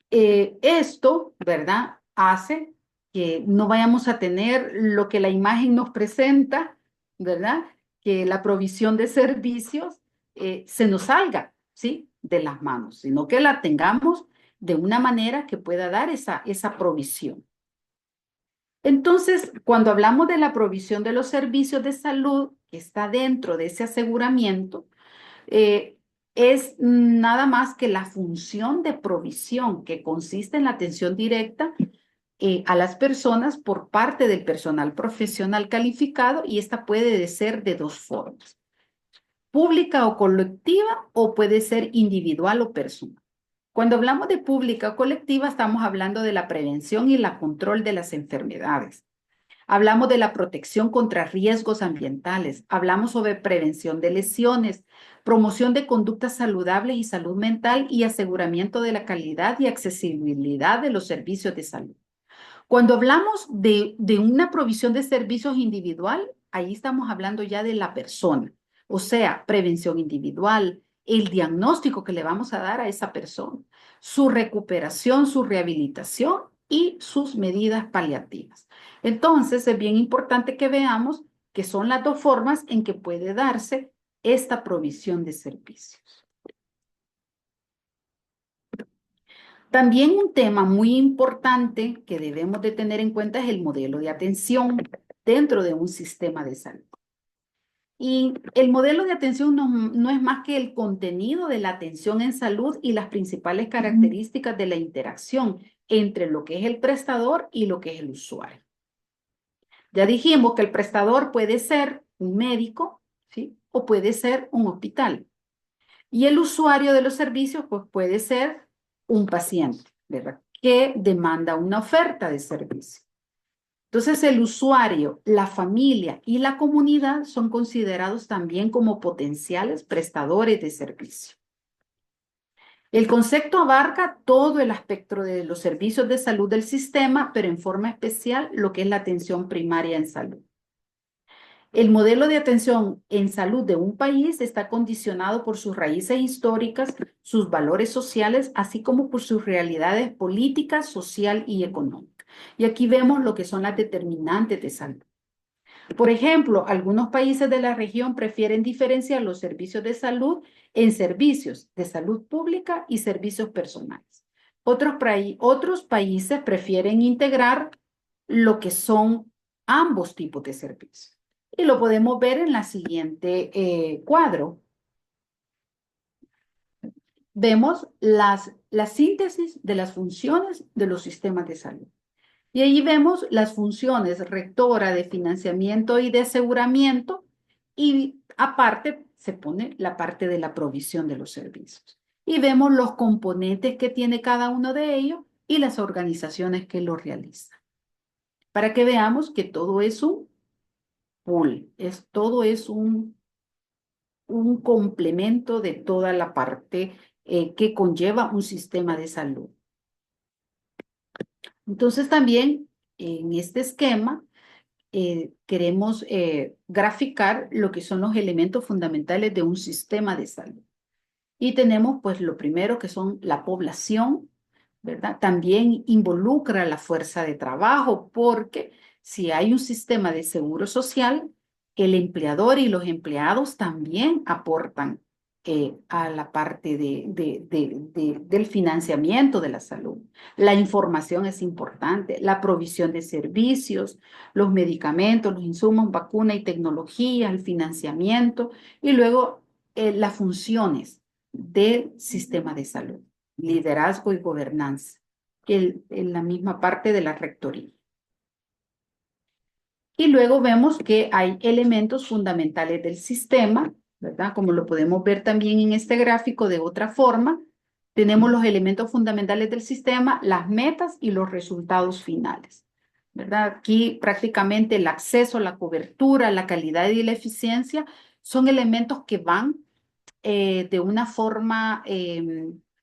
Speaker 2: Esto, ¿verdad?, hace que no vayamos a tener lo que la imagen nos presenta, ¿verdad?, que la provisión de servicios se nos salga, ¿sí?, de las manos, sino que la tengamos de una manera que pueda dar esa provisión. Entonces, cuando hablamos de la provisión de los servicios de salud que está dentro de ese aseguramiento, es nada más que la función de provisión que consiste en la atención directa a las personas por parte del personal profesional calificado, y esta puede ser de dos formas: pública o colectiva, o puede ser individual o personal. Cuando hablamos de pública o colectiva, estamos hablando de la prevención y el control de las enfermedades. Hablamos de la protección contra riesgos ambientales, hablamos sobre prevención de lesiones, promoción de conductas saludables y salud mental, y aseguramiento de la calidad y accesibilidad de los servicios de salud. Cuando hablamos de una provisión de servicios individual, ahí estamos hablando ya de la persona, o sea, prevención individual, el diagnóstico que le vamos a dar a esa persona, su recuperación, su rehabilitación y sus medidas paliativas. Entonces, es bien importante que veamos que son las dos formas en que puede darse esta provisión de servicios. También un tema muy importante que debemos de tener en cuenta es el modelo de atención dentro de un sistema de salud. Y el modelo de atención no es más que el contenido de la atención en salud y las principales características de la interacción entre lo que es el prestador y lo que es el usuario. Ya dijimos que el prestador puede ser un médico, ¿sí?, o puede ser un hospital. Y el usuario de los servicios, pues, puede ser un paciente, ¿verdad?, que demanda una oferta de servicio. Entonces, el usuario, la familia y la comunidad son considerados también como potenciales prestadores de servicio. El concepto abarca todo el aspecto de los servicios de salud del sistema, pero en forma especial lo que es la atención primaria en salud. El modelo de atención en salud de un país está condicionado por sus raíces históricas, sus valores sociales, así como por sus realidades políticas, social y económicas. Y aquí vemos lo que son las determinantes de salud. Por ejemplo, algunos países de la región prefieren diferenciar los servicios de salud en servicios de salud pública y servicios personales. Otros países prefieren integrar lo que son ambos tipos de servicios. Y lo podemos ver en la siguiente cuadro. Vemos la síntesis de las funciones de los sistemas de salud. Y ahí vemos las funciones rectora, de financiamiento y de aseguramiento, y aparte se pone la parte de la provisión de los servicios. Y vemos los componentes que tiene cada uno de ellos y las organizaciones que lo realizan. Para que veamos que todo es un pool, todo es un complemento de toda la parte que conlleva un sistema de salud. Entonces también en este esquema queremos graficar lo que son los elementos fundamentales de un sistema de salud. Y tenemos pues lo primero, que son la población, ¿verdad? También involucra la fuerza de trabajo, porque si hay un sistema de seguro social, el empleador y los empleados también aportan a la parte del financiamiento de la salud. La información es importante, la provisión de servicios, los medicamentos, los insumos, vacuna y tecnología, el financiamiento, y luego las funciones del sistema de salud, liderazgo y gobernanza, en la misma parte de la rectoría. Y luego vemos que hay elementos fundamentales del sistema, ¿verdad? Como lo podemos ver también en este gráfico de otra forma, tenemos los elementos fundamentales del sistema, las metas y los resultados finales, ¿verdad? Aquí prácticamente el acceso, la cobertura, la calidad y la eficiencia son elementos que van de una forma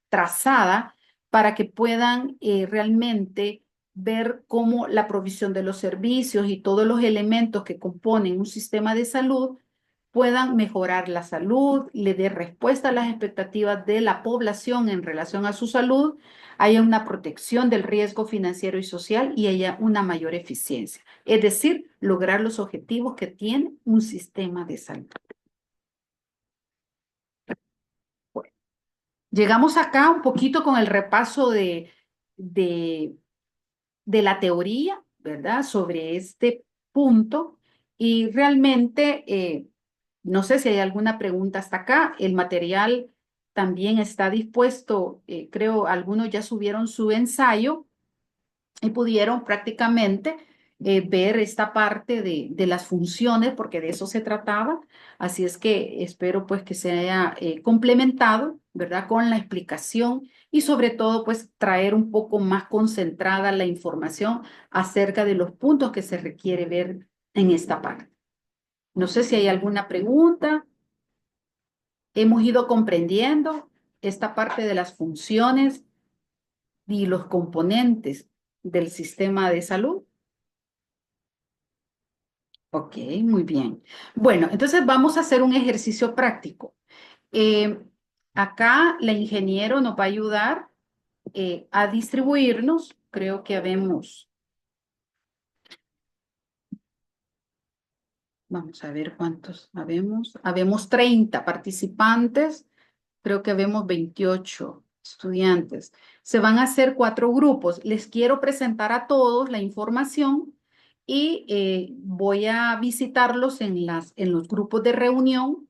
Speaker 2: trazada para que puedan realmente ver cómo la provisión de los servicios y todos los elementos que componen un sistema de salud puedan mejorar la salud, le dé respuesta a las expectativas de la población en relación a su salud, haya una protección del riesgo financiero y social y haya una mayor eficiencia. Es decir, lograr los objetivos que tiene un sistema de salud. Bueno, llegamos acá un poquito con el repaso de, de la teoría, ¿verdad? Sobre este punto y realmente no sé si hay alguna pregunta hasta acá. El material también está dispuesto, creo algunos ya subieron su ensayo y pudieron prácticamente ver esta parte de las funciones, porque de eso se trataba. Así es que espero pues que se haya complementado, ¿verdad? Con la explicación y sobre todo pues traer un poco más concentrada la información acerca de los puntos que se requiere ver en esta parte. No sé si hay alguna pregunta. Hemos ido comprendiendo esta parte de las funciones y los componentes del sistema de salud. Ok, muy bien. Bueno, entonces vamos a hacer un ejercicio práctico. Eh, Acá la ingeniero nos va a ayudar a distribuirnos. Creo que vamos a ver cuántos habemos. Habemos 30 participantes. Creo que habemos 28 estudiantes. Se van a hacer 4 grupos. Les quiero presentar a todos la información y voy a visitarlos en los grupos de reunión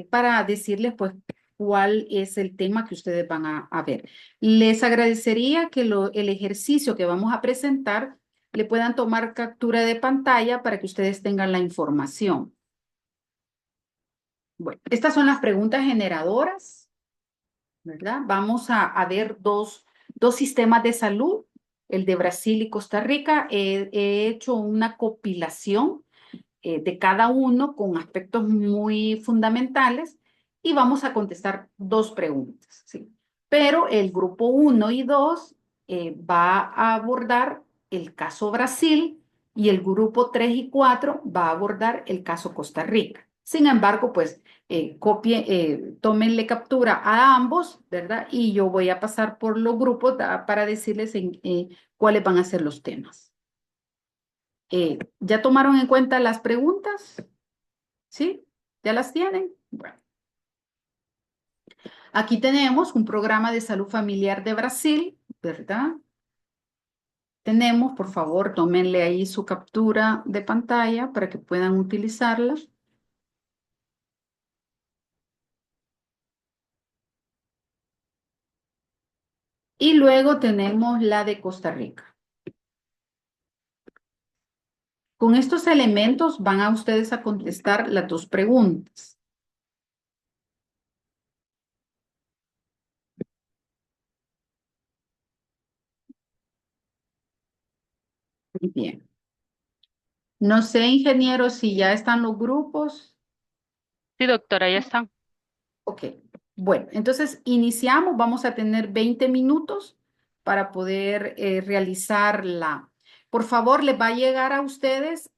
Speaker 2: para decirles pues cuál es el tema que ustedes van a ver. Les agradecería que el ejercicio que vamos a presentar le puedan tomar captura de pantalla para que ustedes tengan la información. Bueno, estas son las preguntas generadoras. ¿Verdad? Vamos a ver dos sistemas de salud, el de Brasil y Costa Rica. He hecho una compilación de cada uno con aspectos muy fundamentales y vamos a contestar 2 preguntas, ¿sí? Pero el grupo 1 y 2 va a abordar el caso Brasil y el grupo 3 y 4 va a abordar el caso Costa Rica. Sin embargo, pues tómenle captura a ambos, ¿verdad? Y yo voy a pasar por los grupos para decirles cuáles van a ser los temas. ¿Ya tomaron en cuenta las preguntas? ¿Sí? ¿Ya las tienen? Bueno, aquí tenemos un programa de salud familiar de Brasil, ¿verdad? Tenemos, por favor, tómenle ahí su captura de pantalla para que puedan utilizarla. Y luego tenemos la de Costa Rica. Con estos elementos van a ustedes a contestar las 2 preguntas. Muy bien. No sé, ingeniero, si ya están los grupos.
Speaker 1: Sí, doctora, ya están.
Speaker 2: Ok, bueno, entonces iniciamos, vamos a tener 20 minutos para poder realizar la... Por favor, les va a llegar a ustedes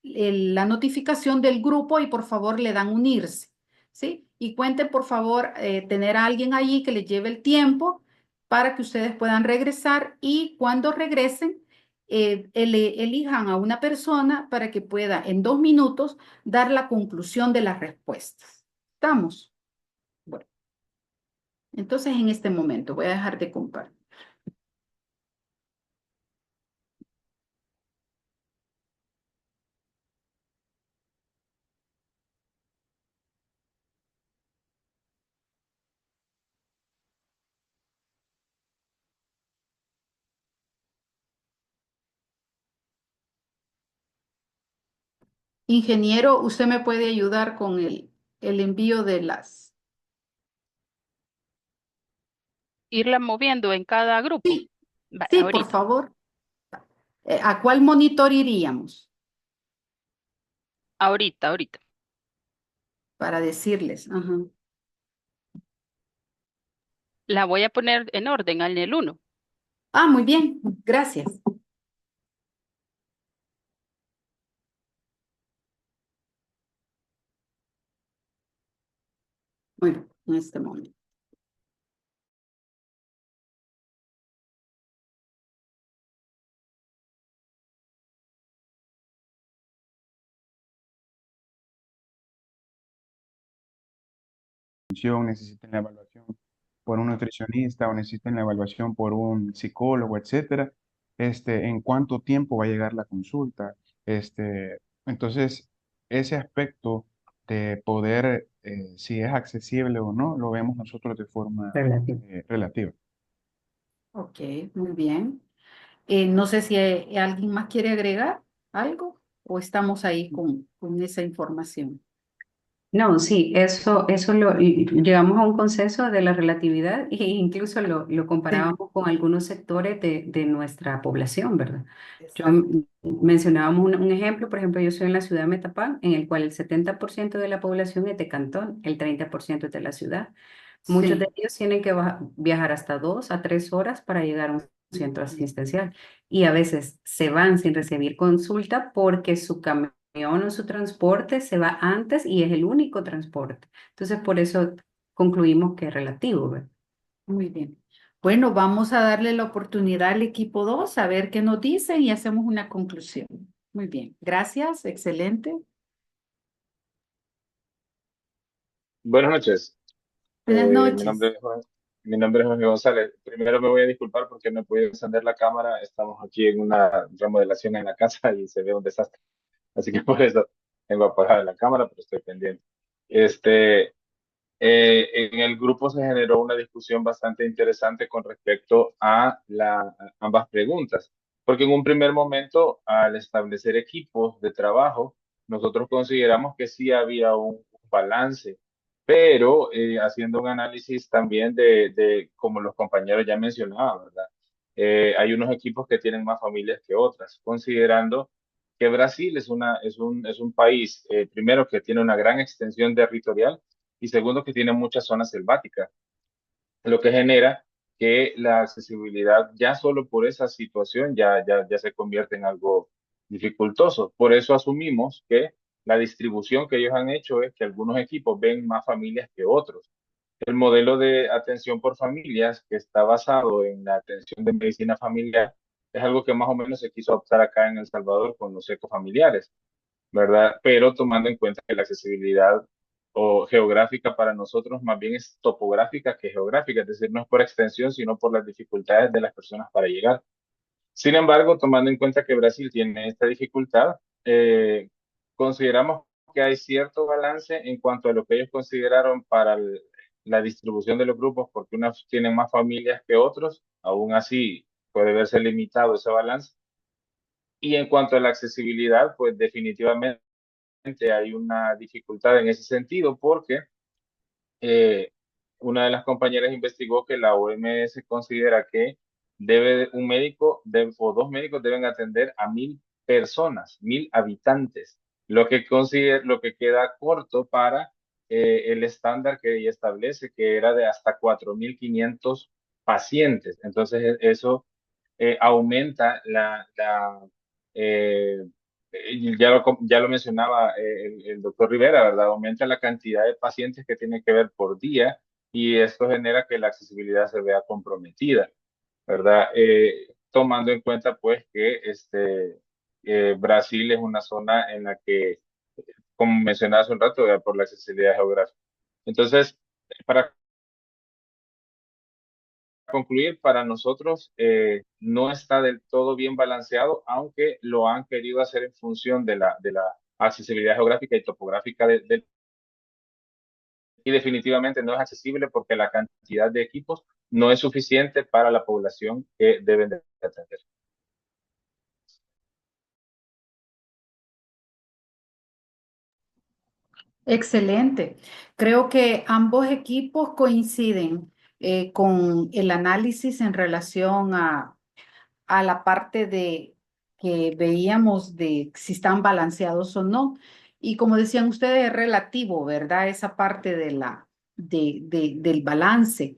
Speaker 2: la notificación del grupo y por favor le dan unirse, ¿sí? Y cuenten, por favor, tener a alguien allí que les lleve el tiempo para que ustedes puedan regresar y cuando regresen, elijan a una persona para que pueda en 2 minutos dar la conclusión de las respuestas. ¿Estamos? Bueno, entonces en este momento voy a dejar de compartir. Ingeniero, ¿usted me puede ayudar con el envío de las...
Speaker 1: Irla moviendo en cada grupo.
Speaker 2: Sí,
Speaker 1: Vale,
Speaker 2: sí, por
Speaker 1: ahorita,
Speaker 2: favor. ¿A cuál monitor iríamos?
Speaker 1: ahorita.
Speaker 2: Para decirles. Ajá.
Speaker 1: La voy a poner en orden en el 1.
Speaker 2: Ah, muy bien, gracias. Bueno, en este momento.
Speaker 6: Necesiten la evaluación por un nutricionista o necesiten la evaluación por un psicólogo, etcétera, en cuánto tiempo va a llegar la consulta, entonces ese aspecto de poder, si es accesible o no, lo vemos nosotros de forma
Speaker 5: Relativo.
Speaker 6: relativa.
Speaker 2: Ok, muy bien. No sé si alguien más quiere agregar algo o estamos ahí con esa información.
Speaker 5: No, sí, eso llegamos a un consenso de la relatividad e incluso lo
Speaker 2: Sí,
Speaker 5: comparábamos con algunos sectores de nuestra población, ¿verdad?
Speaker 2: exacto.
Speaker 5: Mencionábamos un ejemplo, por ejemplo, yo soy en la ciudad de Metapán, en el cual el 70% de la población es de Cantón, el 30% es de la ciudad. Muchos de
Speaker 2: Sí,
Speaker 5: ellos tienen que viajar hasta 2 a 3 horas para llegar a un centro asistencial y a veces se van sin recibir consulta porque su camión o su transporte se va antes y es el único transporte. Entonces, por eso concluimos que es relativo, ¿verdad?
Speaker 2: muy bien. Bueno, vamos a darle la oportunidad al equipo 2 a ver qué nos dicen y hacemos una conclusión. Muy bien, gracias, excelente.
Speaker 4: Buenas noches.
Speaker 2: Buenas
Speaker 4: Mi
Speaker 2: noches.
Speaker 4: nombre es mi nombre es Jorge González. Primero me voy a disculpar porque no he podido encender la cámara. Estamos aquí en una remodelación en la casa y se ve un desastre. Así que por eso tengo apagada la cámara, pero estoy pendiente. Este, en el grupo se generó una discusión bastante interesante con respecto a ambas preguntas, porque en un primer momento, al establecer equipos de trabajo, nosotros consideramos que sí había un balance, pero haciendo un análisis también como los compañeros ya mencionaban, ¿verdad? Hay unos equipos que tienen más familias que otras, considerando que Brasil es un país, primero, que tiene una gran extensión territorial y segundo, que tiene muchas zonas selváticas, lo que genera que la accesibilidad ya solo por esa situación ya se convierte en algo dificultoso. Por eso asumimos que la distribución que ellos han hecho es que algunos equipos ven más familias que otros. El modelo de atención por familias, que está basado en la atención de medicina familiar, es algo que más o menos se quiso optar acá en El Salvador con los ecofamiliares, ¿verdad? Pero tomando en cuenta que la accesibilidad o geográfica para nosotros más bien es topográfica que geográfica, es decir, no es por extensión, sino por las dificultades de las personas para llegar. Sin embargo, tomando en cuenta que Brasil tiene esta dificultad, consideramos que hay cierto balance en cuanto a lo que ellos consideraron para la distribución de los grupos, porque unos tienen más familias que otros, aún así puede verse limitado ese balance. Y en cuanto a la accesibilidad, pues definitivamente hay una dificultad en ese sentido porque eh, una de las compañeras investigó que la OMS considera que o dos médicos deben atender a 1.000 personas, 1.000 habitantes, lo que queda corto para el estándar que ella establece, que era de hasta 4.500 pacientes. Entonces, eso aumenta eh, ya lo mencionaba el doctor Rivera, ¿verdad? Aumenta la cantidad de pacientes que tiene que ver por día y esto genera que la accesibilidad se vea comprometida, ¿verdad? Tomando en cuenta, pues, que Brasil es una zona en la que, como mencionaba hace un rato, ¿verdad? Por la accesibilidad geográfica. Entonces, para concluir, para nosotros no está del todo bien balanceado, aunque lo han querido hacer en función de la accesibilidad geográfica y topográfica y definitivamente no es accesible porque la cantidad de equipos no es suficiente para la población que deben de atender.
Speaker 2: Excelente. Creo que ambos equipos coinciden con el análisis en relación a la parte de que veíamos de si están balanceados o no. Y como decían ustedes, es relativo, ¿verdad? Esa parte del balance.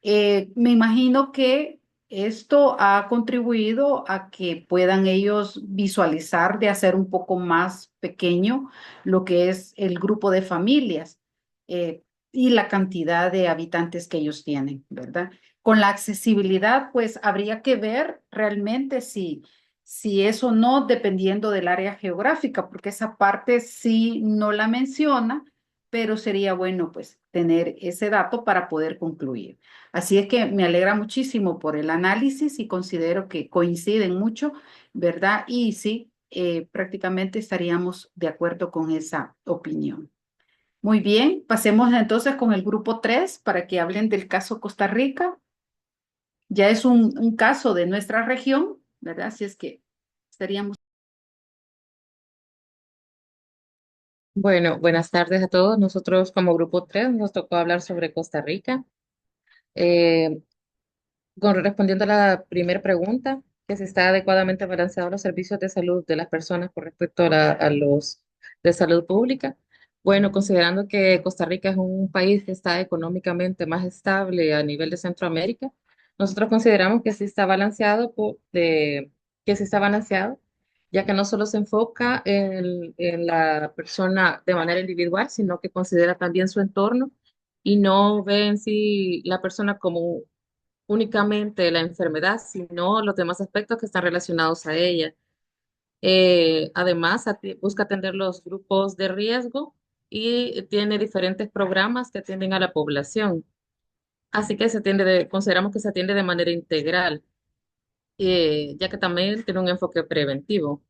Speaker 2: Me imagino que esto ha contribuido a que puedan ellos visualizar de hacer un poco más pequeño lo que es el grupo de familias eh, y la cantidad de habitantes que ellos tienen, ¿verdad? Con la accesibilidad, pues habría que ver realmente si es o no dependiendo del área geográfica, porque esa parte sí no la menciona, pero sería bueno pues tener ese dato para poder concluir. Así es que me alegra muchísimo por el análisis y considero que coinciden mucho, ¿verdad? Y sí, prácticamente estaríamos de acuerdo con esa opinión. Muy bien, pasemos entonces con el grupo 3 para que hablen del caso Costa Rica. Ya es un caso de nuestra región, ¿verdad? Así es que estaríamos.
Speaker 7: Bueno, buenas tardes a todos. Nosotros como Grupo 3 nos tocó hablar sobre Costa Rica. Eh, Respondiendo a la primera pregunta, que si está adecuadamente balanceados los servicios de salud de las personas con respecto a los de salud pública. Bueno, considerando que Costa Rica es un país que está económicamente más estable a nivel de Centroamérica, nosotros consideramos que sí está balanceado, que sí está balanceado, ya que no solo se enfoca en la persona de manera individual, sino que considera también su entorno y no ve en sí la persona como únicamente la enfermedad, sino los demás aspectos que están relacionados a ella. Además, busca atender los grupos de riesgo y tiene diferentes programas que atienden a la población. Así que consideramos que se atiende de manera integral, ya que también tiene un enfoque preventivo.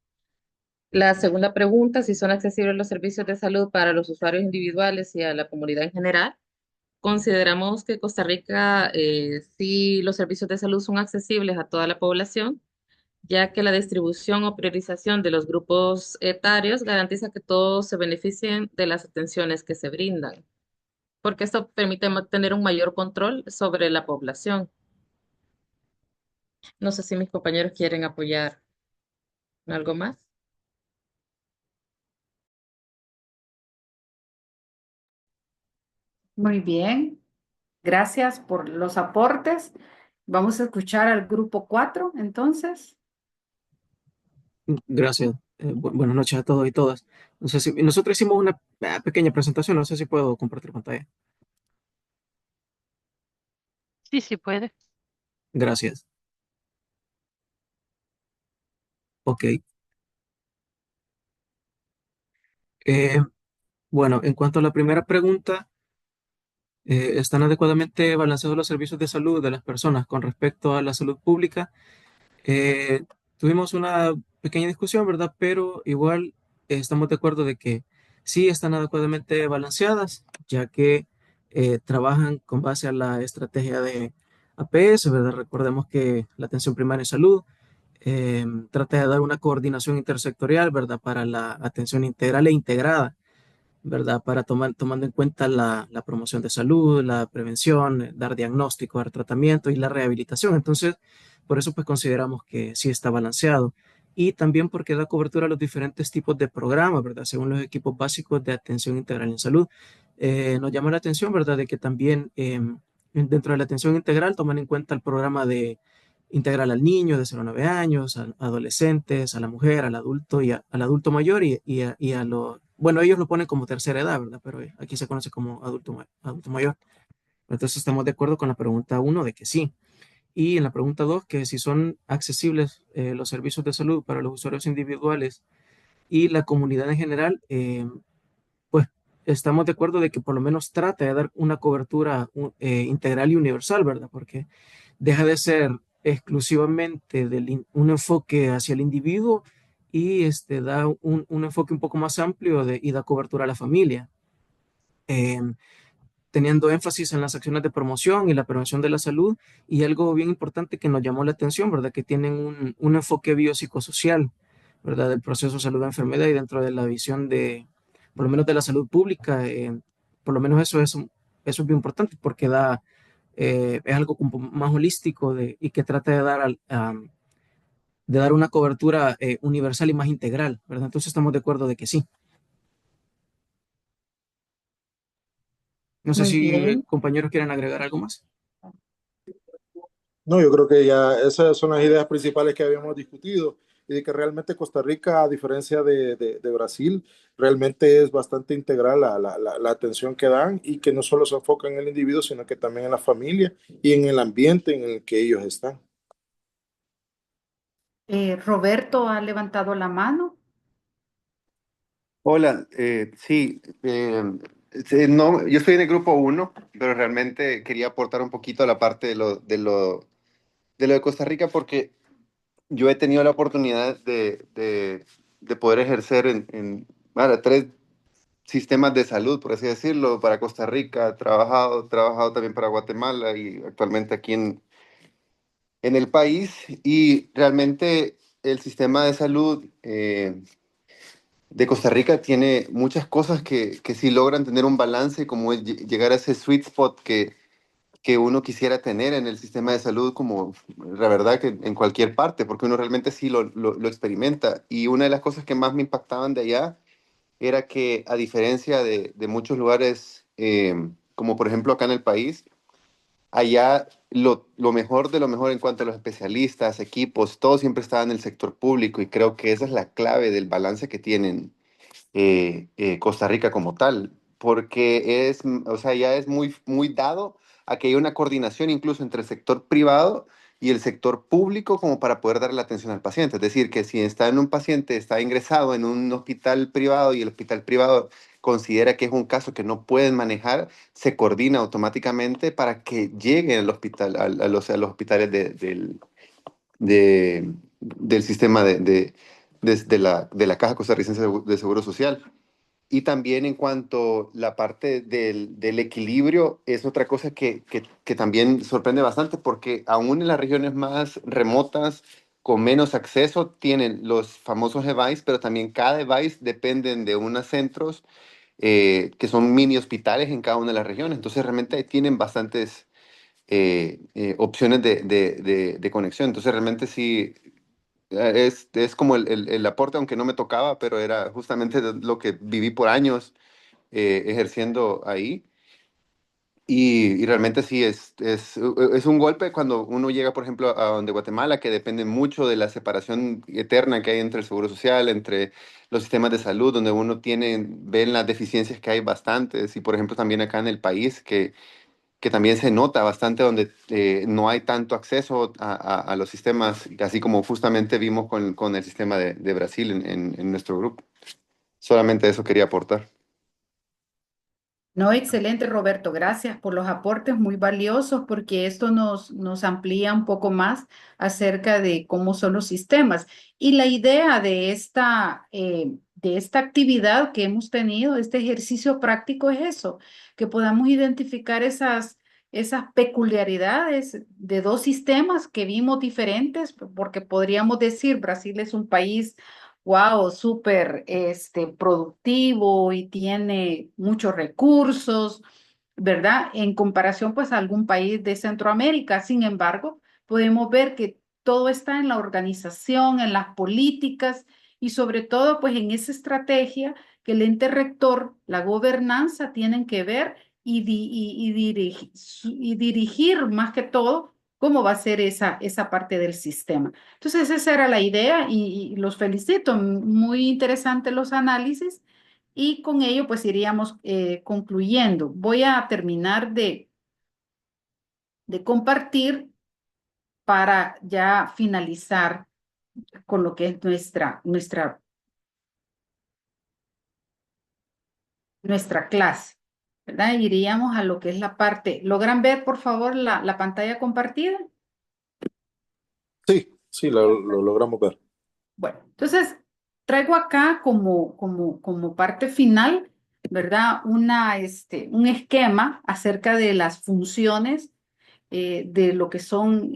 Speaker 7: La segunda pregunta, si son accesibles los servicios de salud para los usuarios individuales y a la comunidad en general. Consideramos que Costa Rica, sí, los servicios de salud son accesibles a toda la población, ya que la distribución o priorización de los grupos etarios garantiza que todos se beneficien de las atenciones que se brindan, porque esto permite tener un mayor control sobre la población. No sé si mis compañeros quieren apoyar en algo más.
Speaker 2: Muy bien, gracias por los aportes. Vamos a escuchar al grupo 4, entonces.
Speaker 8: Gracias. Buenas noches a todos y todas. No sé si nosotros hicimos una pequeña presentación, no sé si puedo compartir pantalla.
Speaker 1: Sí, sí puede.
Speaker 8: Gracias. Ok. Eh, bueno, en cuanto a la primera pregunta, ¿están adecuadamente balanceados los servicios de salud de las personas con respecto a la salud pública? Eh, Tuvimos una pequeña discusión, ¿verdad? Pero igual estamos de acuerdo de que sí están adecuadamente balanceadas, ya que trabajan con base a la estrategia de APS, ¿verdad? Recordemos que la atención primaria en salud trata de dar una coordinación intersectorial, ¿verdad? Para la atención integral e integrada, ¿verdad? Para tomando en cuenta la promoción de salud, la prevención, dar diagnóstico, dar tratamiento y la rehabilitación. Entonces, por eso pues consideramos que sí está balanceado. Y también porque da cobertura a los diferentes tipos de programas, ¿verdad? Según los equipos básicos de atención integral en salud. Nos llama la atención, ¿verdad? De que también dentro de la atención integral toman en cuenta el programa de integral al niño de 0 a 9 años, a adolescentes, a la mujer, al adulto al adulto mayor y a los, bueno, ellos lo ponen como tercera edad, ¿verdad? Pero aquí se conoce como adulto mayor. Entonces estamos de acuerdo con la pregunta uno de que sí. Y en la pregunta 2 que si son accesibles los servicios de salud para los usuarios individuales y la comunidad en general, pues estamos de acuerdo de que por lo menos trata de dar una cobertura integral y universal, ¿verdad? Porque deja de ser exclusivamente un enfoque hacia el individuo y da un enfoque un poco más amplio y da cobertura a la familia, eh, teniendo énfasis en las acciones de promoción y la prevención de la salud y algo bien importante que nos llamó la atención, ¿verdad? Que tienen un enfoque biopsicosocial, ¿verdad? Del proceso de salud-enfermedad y dentro de la visión por lo menos de la salud pública. Por lo menos eso es bien importante porque es algo como más holístico y que trata de dar una cobertura universal y más integral, ¿verdad? Entonces estamos de acuerdo de que sí. No sé
Speaker 2: Muy
Speaker 8: si
Speaker 2: bien.
Speaker 8: compañeros quieren agregar algo más.
Speaker 9: No, yo creo que ya esas son las ideas principales que habíamos discutido y de que realmente Costa Rica, a diferencia de Brasil, realmente es bastante integral la atención que dan y que no solo se enfoca en el individuo, sino que también en la familia y en el ambiente en el que ellos están.
Speaker 2: Roberto ha levantado la mano.
Speaker 10: Hola, sí, sí, no, yo estoy en el grupo uno, pero realmente quería aportar un poquito a la parte de lo de Costa Rica porque yo he tenido la oportunidad de poder ejercer bueno, tres sistemas de salud, por así decirlo, para Costa Rica, trabajado también para Guatemala y actualmente aquí en el país y realmente el sistema de salud de Costa Rica tiene muchas cosas que sí logran tener un balance, como es llegar a ese sweet spot que uno quisiera tener en el sistema de salud, como la verdad que en cualquier parte, porque uno realmente sí lo experimenta. Y una de las cosas que más me impactaban de allá era que a diferencia de muchos lugares, como por ejemplo acá en el país, allá lo mejor de lo mejor en cuanto a los especialistas, equipos, todo siempre estaba en el sector público y creo que esa es la clave del balance que tienen Costa Rica como tal, porque o sea, ya es muy dado a que haya una coordinación incluso entre el sector privado y el sector público como para poder darle la atención al paciente. Es decir, que si está en un paciente, está ingresado en un hospital privado y el hospital privado considera que es un caso que no pueden manejar, se coordina automáticamente para que lleguen al hospital, a los hospitales del sistema de la Caja Costarricense de Seguro Social. Y también en cuanto a la parte del equilibrio, es otra cosa que también sorprende bastante porque aún en las regiones más remotas, con menos acceso, tienen los famosos EVAIS, pero también cada EVAIS dependen de unos centros que son mini hospitales en cada una de las regiones. Entonces realmente tienen bastantes opciones de conexión. Entonces realmente sí, es como el aporte, aunque no me tocaba, pero era justamente lo que viví por años ejerciendo ahí. Y realmente sí, es un golpe cuando uno llega, por ejemplo, a donde Guatemala, que depende mucho de la separación eterna que hay entre el Seguro Social, entre los sistemas de salud, donde uno ven las deficiencias que hay bastantes. Y, por ejemplo, también acá en el país, que también se nota bastante donde no hay tanto acceso a los sistemas, así como justamente vimos con el sistema de Brasil en nuestro grupo. Solamente eso quería aportar.
Speaker 2: No, excelente, Roberto. Gracias por los aportes muy valiosos porque esto nos amplía un poco más acerca de cómo son los sistemas. Y la idea de esta actividad que hemos tenido, este ejercicio práctico es eso, que podamos identificar esas peculiaridades de dos sistemas que vimos diferentes, porque podríamos decir, Brasil es un país wow, súper productivo y tiene muchos recursos, ¿verdad? En comparación pues a algún país de Centroamérica. Sin embargo, podemos ver que todo está en la organización, en las políticas y sobre todo pues en esa estrategia que el ente rector, la gobernanza tienen que ver y dirigir más que todo cómo va a ser esa parte del sistema. Entonces, esa era la idea y los felicito. Muy interesantes los análisis y con ello pues iríamos concluyendo. Voy a terminar de compartir para ya finalizar con lo que es nuestra clase, ¿verdad? Iríamos a lo que es la parte. ¿Logran ver, por favor, la pantalla compartida?
Speaker 9: Sí, sí, lo logramos ver.
Speaker 2: Bueno, entonces traigo acá como parte final, ¿verdad? Un esquema acerca de las funciones de lo que son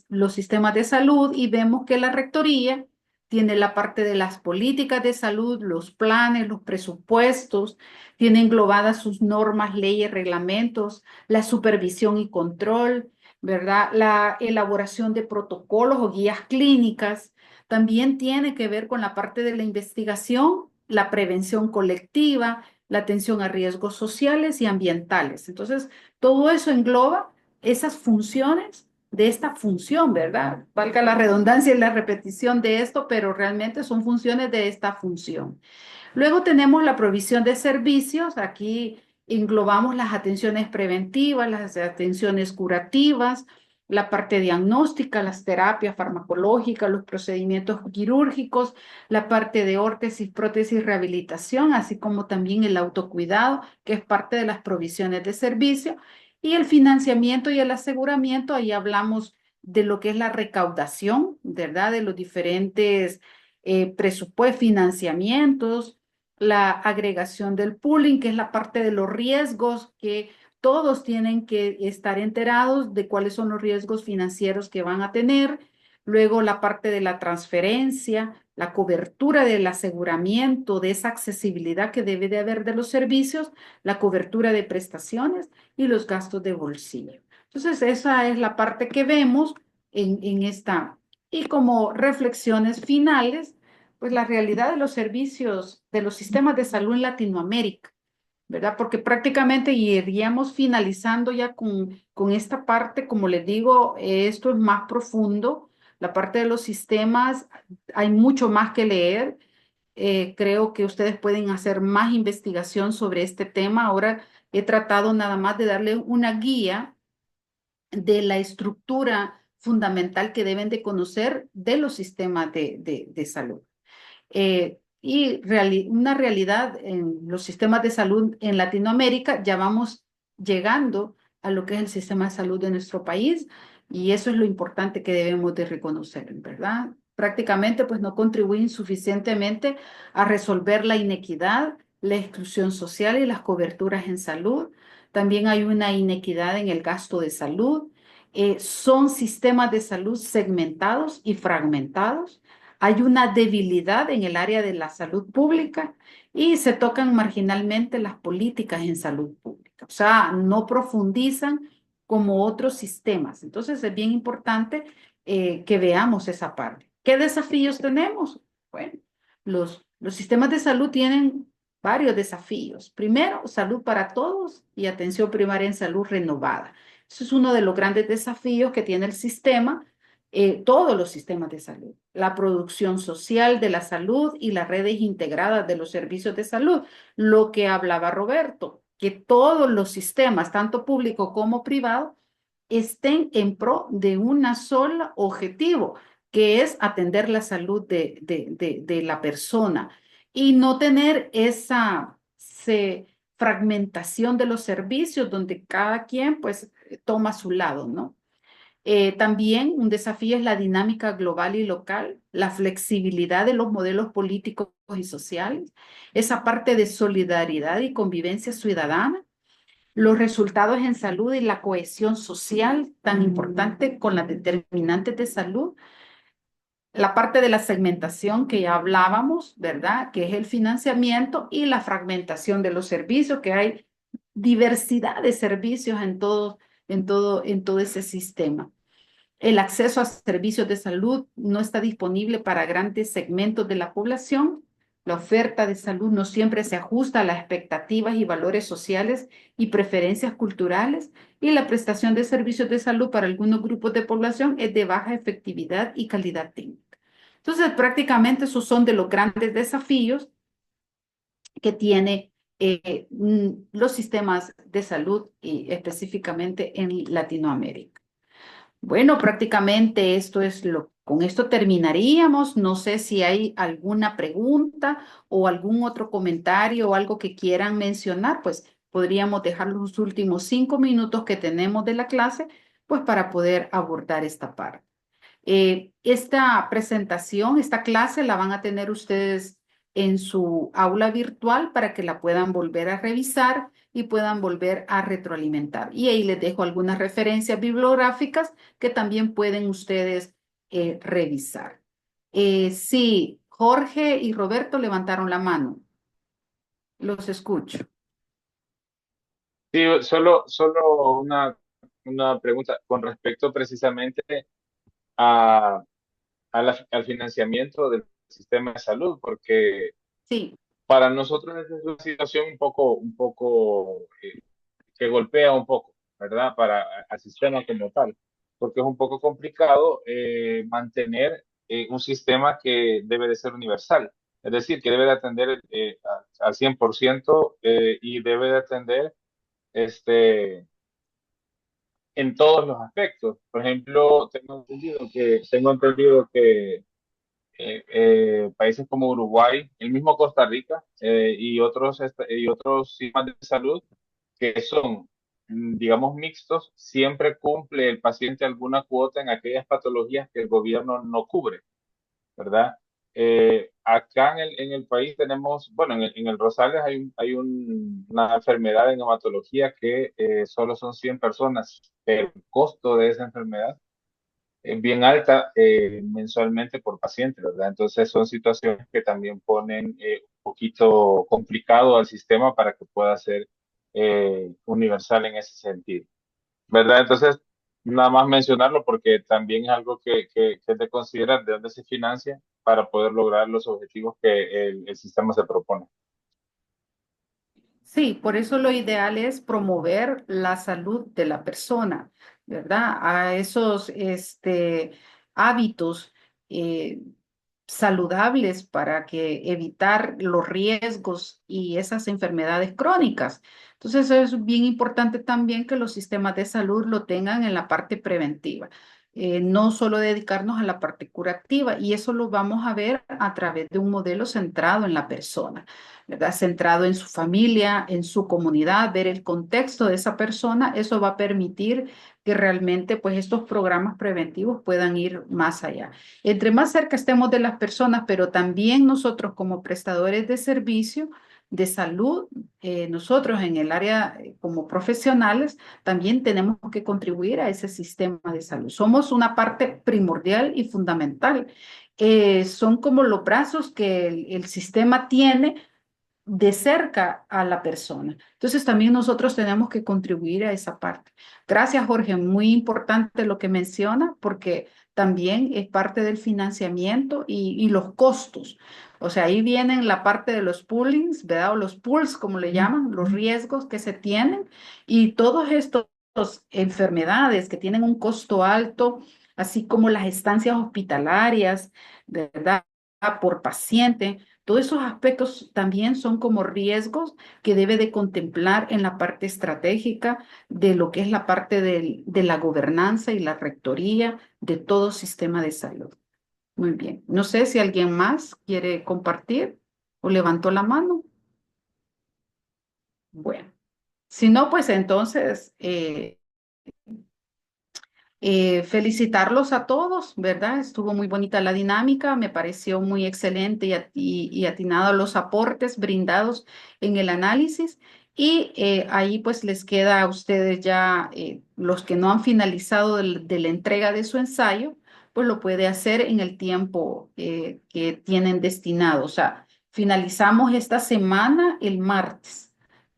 Speaker 2: los sistemas de salud y vemos que la rectoría tiene la parte de las políticas de salud, los planes, los presupuestos, tiene englobadas sus normas, leyes, reglamentos, la supervisión y control, ¿verdad? La elaboración de protocolos o guías clínicas. También tiene que ver con la parte de la investigación, la prevención colectiva, la atención a riesgos sociales y ambientales. Entonces, todo eso engloba esas funciones de esta función, ¿verdad? Valga la redundancia y la repetición de esto, pero realmente son funciones de esta función. Luego tenemos la provisión de servicios. Aquí englobamos las atenciones preventivas, las atenciones curativas, la parte diagnóstica, las terapias farmacológicas, los procedimientos quirúrgicos, la parte de órtesis, prótesis, rehabilitación, así como también el autocuidado, que es parte de las provisiones de servicio. Y el financiamiento y el aseguramiento, ahí hablamos de lo que es la recaudación, ¿verdad? De los diferentes presupuestos, financiamientos, la agregación del pooling, que es la parte de los riesgos, que todos tienen que estar enterados de cuáles son los riesgos financieros que van a tener. Luego la parte de la transferencia, la cobertura del aseguramiento, de esa accesibilidad que debe de haber de los servicios, la cobertura de prestaciones y los gastos de bolsillo. Entonces, esa es la parte que vemos en esta. Y como reflexiones finales, pues la realidad de los servicios, de los sistemas de salud en Latinoamérica, ¿verdad? Porque prácticamente iríamos finalizando ya con esta parte, como les digo, esto es más profundo, la parte de los sistemas, hay mucho más que leer. Creo que ustedes pueden hacer más investigación sobre este tema. Ahora he tratado nada más de darle una guía de la estructura fundamental que deben de conocer de los sistemas de salud. Y una realidad en los sistemas de salud en Latinoamérica, ya vamos llegando a lo que es el sistema de salud de nuestro país y eso es lo importante que debemos de reconocer, ¿verdad? Prácticamente pues no contribuyen suficientemente a resolver la inequidad, la exclusión social y las coberturas en salud. También hay una inequidad en el gasto de salud. Son sistemas de salud segmentados y fragmentados. Hay una debilidad en el área de la salud pública y se tocan marginalmente las políticas en salud pública. O sea, no profundizan como otros sistemas. Entonces es bien importante que veamos esa parte. ¿Qué desafíos tenemos? Bueno, los sistemas de salud tienen varios desafíos. Primero, salud para todos y atención primaria en salud renovada. Eso es uno de los grandes desafíos que tiene el sistema, todos los sistemas de salud, la producción social de la salud y las redes integradas de los servicios de salud, lo que hablaba Roberto, que todos los sistemas, tanto público como privado, estén en pro de un solo objetivo, que es atender la salud de la persona y no tener esa fragmentación de los servicios donde cada quien pues toma su lado, ¿no? También un desafío es la dinámica global y local, la flexibilidad de los modelos políticos y sociales, esa parte de solidaridad y convivencia ciudadana, los resultados en salud y la cohesión social tan importante con las determinantes de salud, la parte de la segmentación que ya hablábamos, ¿verdad? Que es el financiamiento y la fragmentación de los servicios, que hay diversidad de servicios en todo ese sistema. El acceso a servicios de salud no está disponible para grandes segmentos de la población. La oferta de salud no siempre se ajusta a las expectativas y valores sociales y preferencias culturales. Y la prestación de servicios de salud para algunos grupos de población es de baja efectividad y calidad técnica. Entonces, prácticamente esos son de los grandes desafíos que tiene los sistemas de salud y específicamente en Latinoamérica. Bueno, prácticamente con esto terminaríamos. No sé si hay alguna pregunta o algún otro comentario o algo que quieran mencionar, pues podríamos dejar los últimos 5 minutos que tenemos de la clase, pues para poder abordar esta parte. Esta presentación, esta clase la van a tener ustedes en su aula virtual para que la puedan volver a revisar y puedan volver a retroalimentar. Y ahí les dejo algunas referencias bibliográficas que también pueden ustedes revisar. Sí, Jorge y Roberto levantaron la mano. Los escucho.
Speaker 4: Sí, solo una pregunta con respecto precisamente a, al financiamiento del sistema de salud, porque
Speaker 2: Sí,
Speaker 4: para nosotros esa es una situación que golpea un poco, ¿verdad? Para al sistema como tal, porque es un poco complicado mantener un sistema que debe de ser universal, es decir, que debe de atender al 100% y debe de atender en todos los aspectos. Por ejemplo, tengo entendido que países como Uruguay, el mismo Costa Rica y otros sistemas de salud que son, digamos, mixtos, siempre cumple el paciente alguna cuota en aquellas patologías que el gobierno no cubre, ¿verdad? Acá en el país tenemos, bueno, en el Rosales una enfermedad en hematología que solo son 100 personas, pero el costo de esa enfermedad es bien alta mensualmente por paciente, ¿verdad? Entonces son situaciones que también ponen un poquito complicado al sistema para que pueda ser universal en ese sentido, ¿verdad? Entonces, nada más mencionarlo porque también es algo que es de considerar de dónde se financia para poder lograr los objetivos que el sistema se propone.
Speaker 2: sí, por eso lo ideal es promover la salud de la persona, ¿verdad? A esos hábitos eh, saludables para que evitar los riesgos y esas enfermedades crónicas. Entonces es bien importante también que los sistemas de salud lo tengan en la parte preventiva. No solo dedicarnos a la parte curativa, y eso lo vamos a ver a través de un modelo centrado en la persona, ¿verdad? Centrado en su familia, en su comunidad, ver el contexto de esa persona. Eso va a permitir que realmente pues estos programas preventivos puedan ir más allá. Entre más cerca estemos de las personas, pero también nosotros como prestadores de servicio de salud, nosotros en el área como profesionales, también tenemos que contribuir a ese sistema de salud. Somos una parte primordial y fundamental. Son como los brazos que el sistema tiene de cerca a la persona. Entonces también nosotros tenemos que contribuir a esa parte. Gracias, Jorge. Muy importante lo que menciona porque también es parte del financiamiento y los costos. O sea, ahí vienen la parte de los poolings, ¿verdad? O los pools, como le llaman, los riesgos que se tienen y todos estos enfermedades que tienen un costo alto, así como las estancias hospitalarias, ¿verdad? Por paciente. Todos esos aspectos también son como riesgos que debe de contemplar en la parte estratégica de lo que es la parte de la gobernanza y la rectoría de todo sistema de salud. Muy bien. No sé si alguien más quiere compartir o levantó la mano. Bueno, si no, pues entonces felicitarlos a todos, ¿verdad? Estuvo muy bonita la dinámica, me pareció muy excelente y atinado los aportes brindados en el análisis. Y ahí pues les queda a ustedes ya, los que no han finalizado de la entrega de su ensayo, pues lo puede hacer en el tiempo que tienen destinado. O sea, finalizamos esta semana el martes,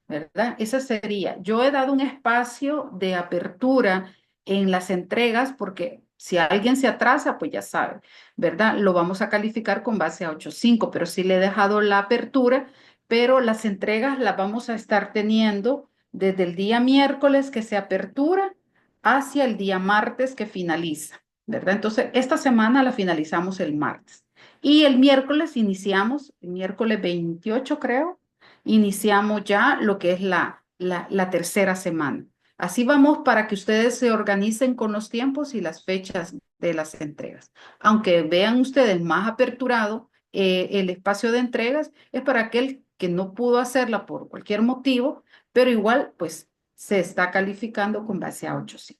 Speaker 2: ¿verdad? Esa sería. Yo he dado un espacio de apertura en las entregas, porque si alguien se atrasa, pues ya sabe, ¿verdad? Lo vamos a calificar con base a 8.5, pero sí le he dejado la apertura, pero las entregas las vamos a estar teniendo desde el día miércoles que se apertura hacia el día martes que finaliza, ¿verdad? Entonces, esta semana la finalizamos el martes. Y el miércoles iniciamos, el miércoles 28 creo, iniciamos ya lo que es la tercera semana. Así vamos para que ustedes se organicen con los tiempos y las fechas de las entregas. Aunque vean ustedes más aperturado el espacio de entregas, es para aquel que no pudo hacerla por cualquier motivo, pero igual pues se está calificando con base a 8.5.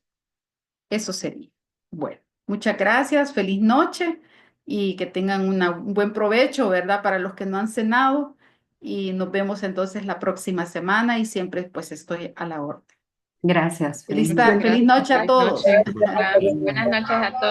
Speaker 2: Eso sería. Bueno, muchas gracias, feliz noche y que tengan un buen provecho, ¿verdad? Para los que no han cenado y nos vemos entonces la próxima semana y siempre pues estoy a la orden.
Speaker 5: Gracias.
Speaker 2: Feliz noche a todos.
Speaker 7: Buenas noches a todos.